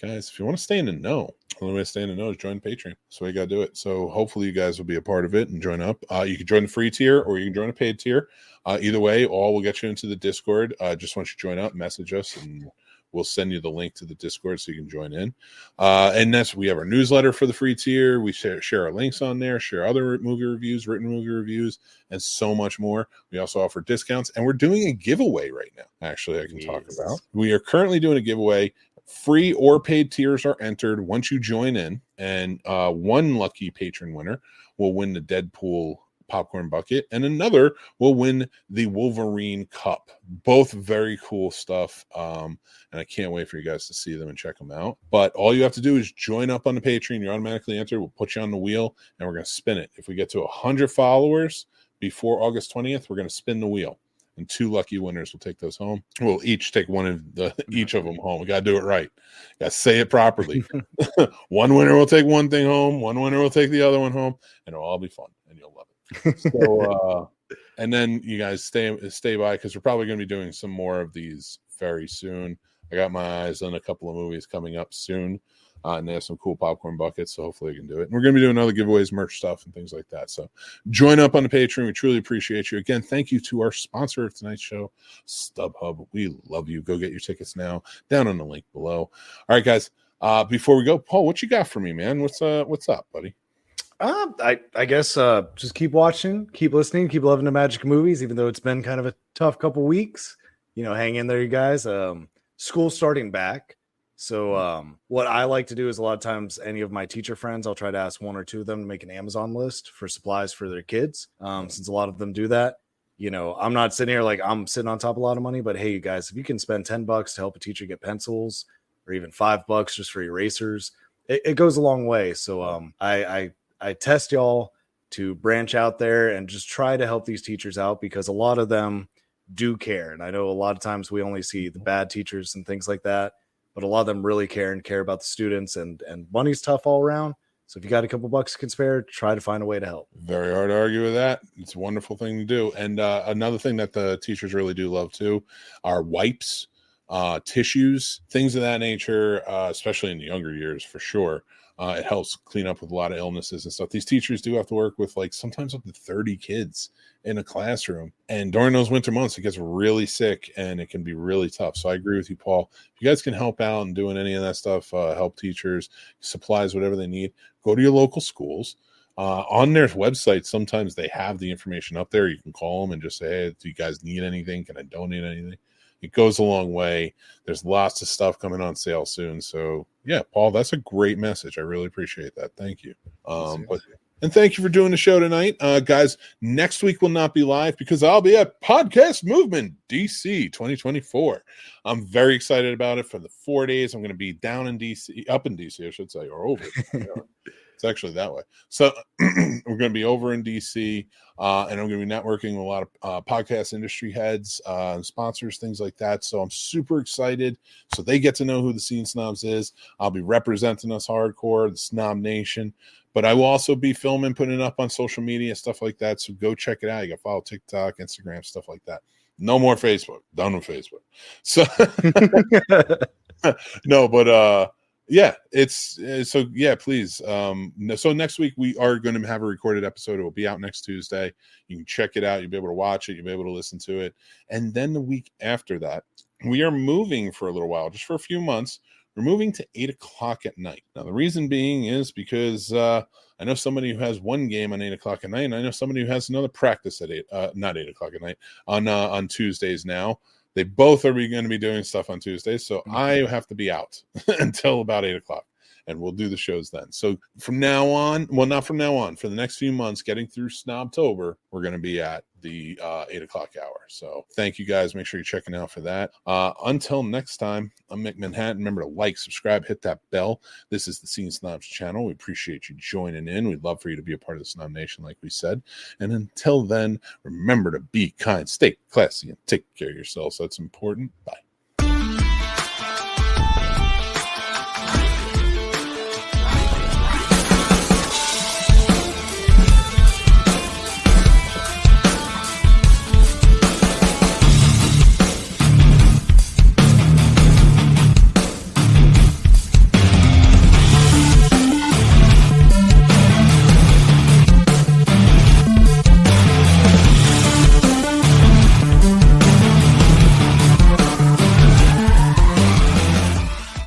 guys, if you want to stay in the know, the only way to stay in the know is join Patreon. So you got to do it. So hopefully you guys will be a part of it and join up. You can join the free tier or you can join a paid tier. Either way, all will get you into the Discord. Just once you join up, message us and we'll send you the link to the Discord so you can join in. And we have our newsletter for the free tier. We share our links on there, share other movie reviews, written movie reviews, and so much more. We also offer discounts, and we're doing a giveaway right now. Actually, I can talk about. We are currently doing a giveaway. Free or paid tiers are entered once you join in, and one lucky patron winner will win the Deadpool popcorn bucket, and another will win the Wolverine cup. Both very cool stuff, and I can't wait for you guys to see them and check them out. But all you have to do is join up on the Patreon. You're automatically entered. We'll put you on the wheel and we're going to spin it. If we get to 100 followers before August 20th, we're going to spin the wheel, and 2 lucky winners will take those home. We'll each take each of them home. We got to do it right. Got to say it properly. One winner will take one thing home, one winner will take the other one home, and it'll all be fun and you'll love it. So and then you guys stay by, because we're probably going to be doing some more of these very soon. I got my eyes on a couple of movies coming up soon, and they have some cool popcorn buckets, so hopefully we can do it. And we're going to be doing other giveaways, merch stuff, and things like that. So join up on the Patreon. We truly appreciate you. Again, thank you to our sponsor of tonight's show, StubHub. We love you. Go get your tickets now down on the link below. All right, guys. Before we go, Paul, what you got for me, man? What's up, buddy? I guess just keep watching, keep listening, keep loving the magic movies, even though it's been kind of a tough couple weeks. Hang in there, you guys. School's starting back. So what I like to do is a lot of times any of my teacher friends, I'll try to ask 1 or 2 of them to make an Amazon list for supplies for their kids. Since a lot of them do that. I'm not sitting here like I'm sitting on top of a lot of money, but hey, you guys, if you can spend $10 to help a teacher get pencils, or even $5 just for erasers, it goes a long way. So I test y'all to branch out there and just try to help these teachers out, because a lot of them do care. And I know a lot of times we only see the bad teachers and things like that, but a lot of them really care and care about the students, and money's tough all around. So if you got a couple bucks to can spare, try to find a way to help. Very hard to argue with that. It's a wonderful thing to do. And another thing that the teachers really do love too are wipes, tissues, things of that nature, especially in the younger years for sure. It helps clean up with a lot of illnesses and stuff. These teachers do have to work with sometimes up to 30 kids in a classroom. And during those winter months, it gets really sick and it can be really tough. So I agree with you, Paul. If you guys can help out and doing any of that stuff, help teachers, supplies, whatever they need, go to your local schools. On their website, sometimes they have the information up there. You can call them and just say, hey, do you guys need anything? Can I donate anything? It goes a long way. There's lots of stuff coming on sale soon. So yeah, Paul, that's a great message. I really appreciate that. Thank you. And thank you for doing the show tonight. Guys, next week will not be live because I'll be at Podcast Movement DC 2024. I'm very excited about it. For the 4 days, I'm going to be down in DC, up in DC, I should say, or over. It's actually that way. So we're going to be over in DC, and I'm going to be networking with a lot of podcast industry heads, sponsors, things like that. So I'm super excited. So they get to know who the Scene Snobs is. I'll be representing us hardcore, the Snob Nation. But I will also be filming, putting it up on social media, stuff like that. So go check it out. You can follow TikTok, Instagram, stuff like that. No more Facebook. Done with Facebook. So no, but yeah, so yeah, please. So next week we are going to have a recorded episode. It will be out next Tuesday. You can check it out. You'll be able to watch it. You'll be able to listen to it. And then the week after that, we are moving for a little while, just for a few months. We're moving to 8 o'clock at night. Now, the reason being is because I know somebody who has one game on 8 o'clock at night, and I know somebody who has another practice at not 8 o'clock at night, on Tuesdays now. They both are going to be doing stuff on Tuesdays, so I have to be out until about 8 o'clock, and we'll do the shows then. So from now on, well, not from now on, for the next few months, getting through Snobtober, we're going to be at the 8 o'clock hour. So thank you guys. Make sure you're checking out for that. Until next time, I'm Mick Manhattan. Remember to like, subscribe, hit that bell. This is the Scene Snobs channel. We appreciate you joining in. We'd love for you to be a part of the Snob Nation, like we said. And until then, remember to be kind, stay classy, and take care of yourselves. That's important. Bye.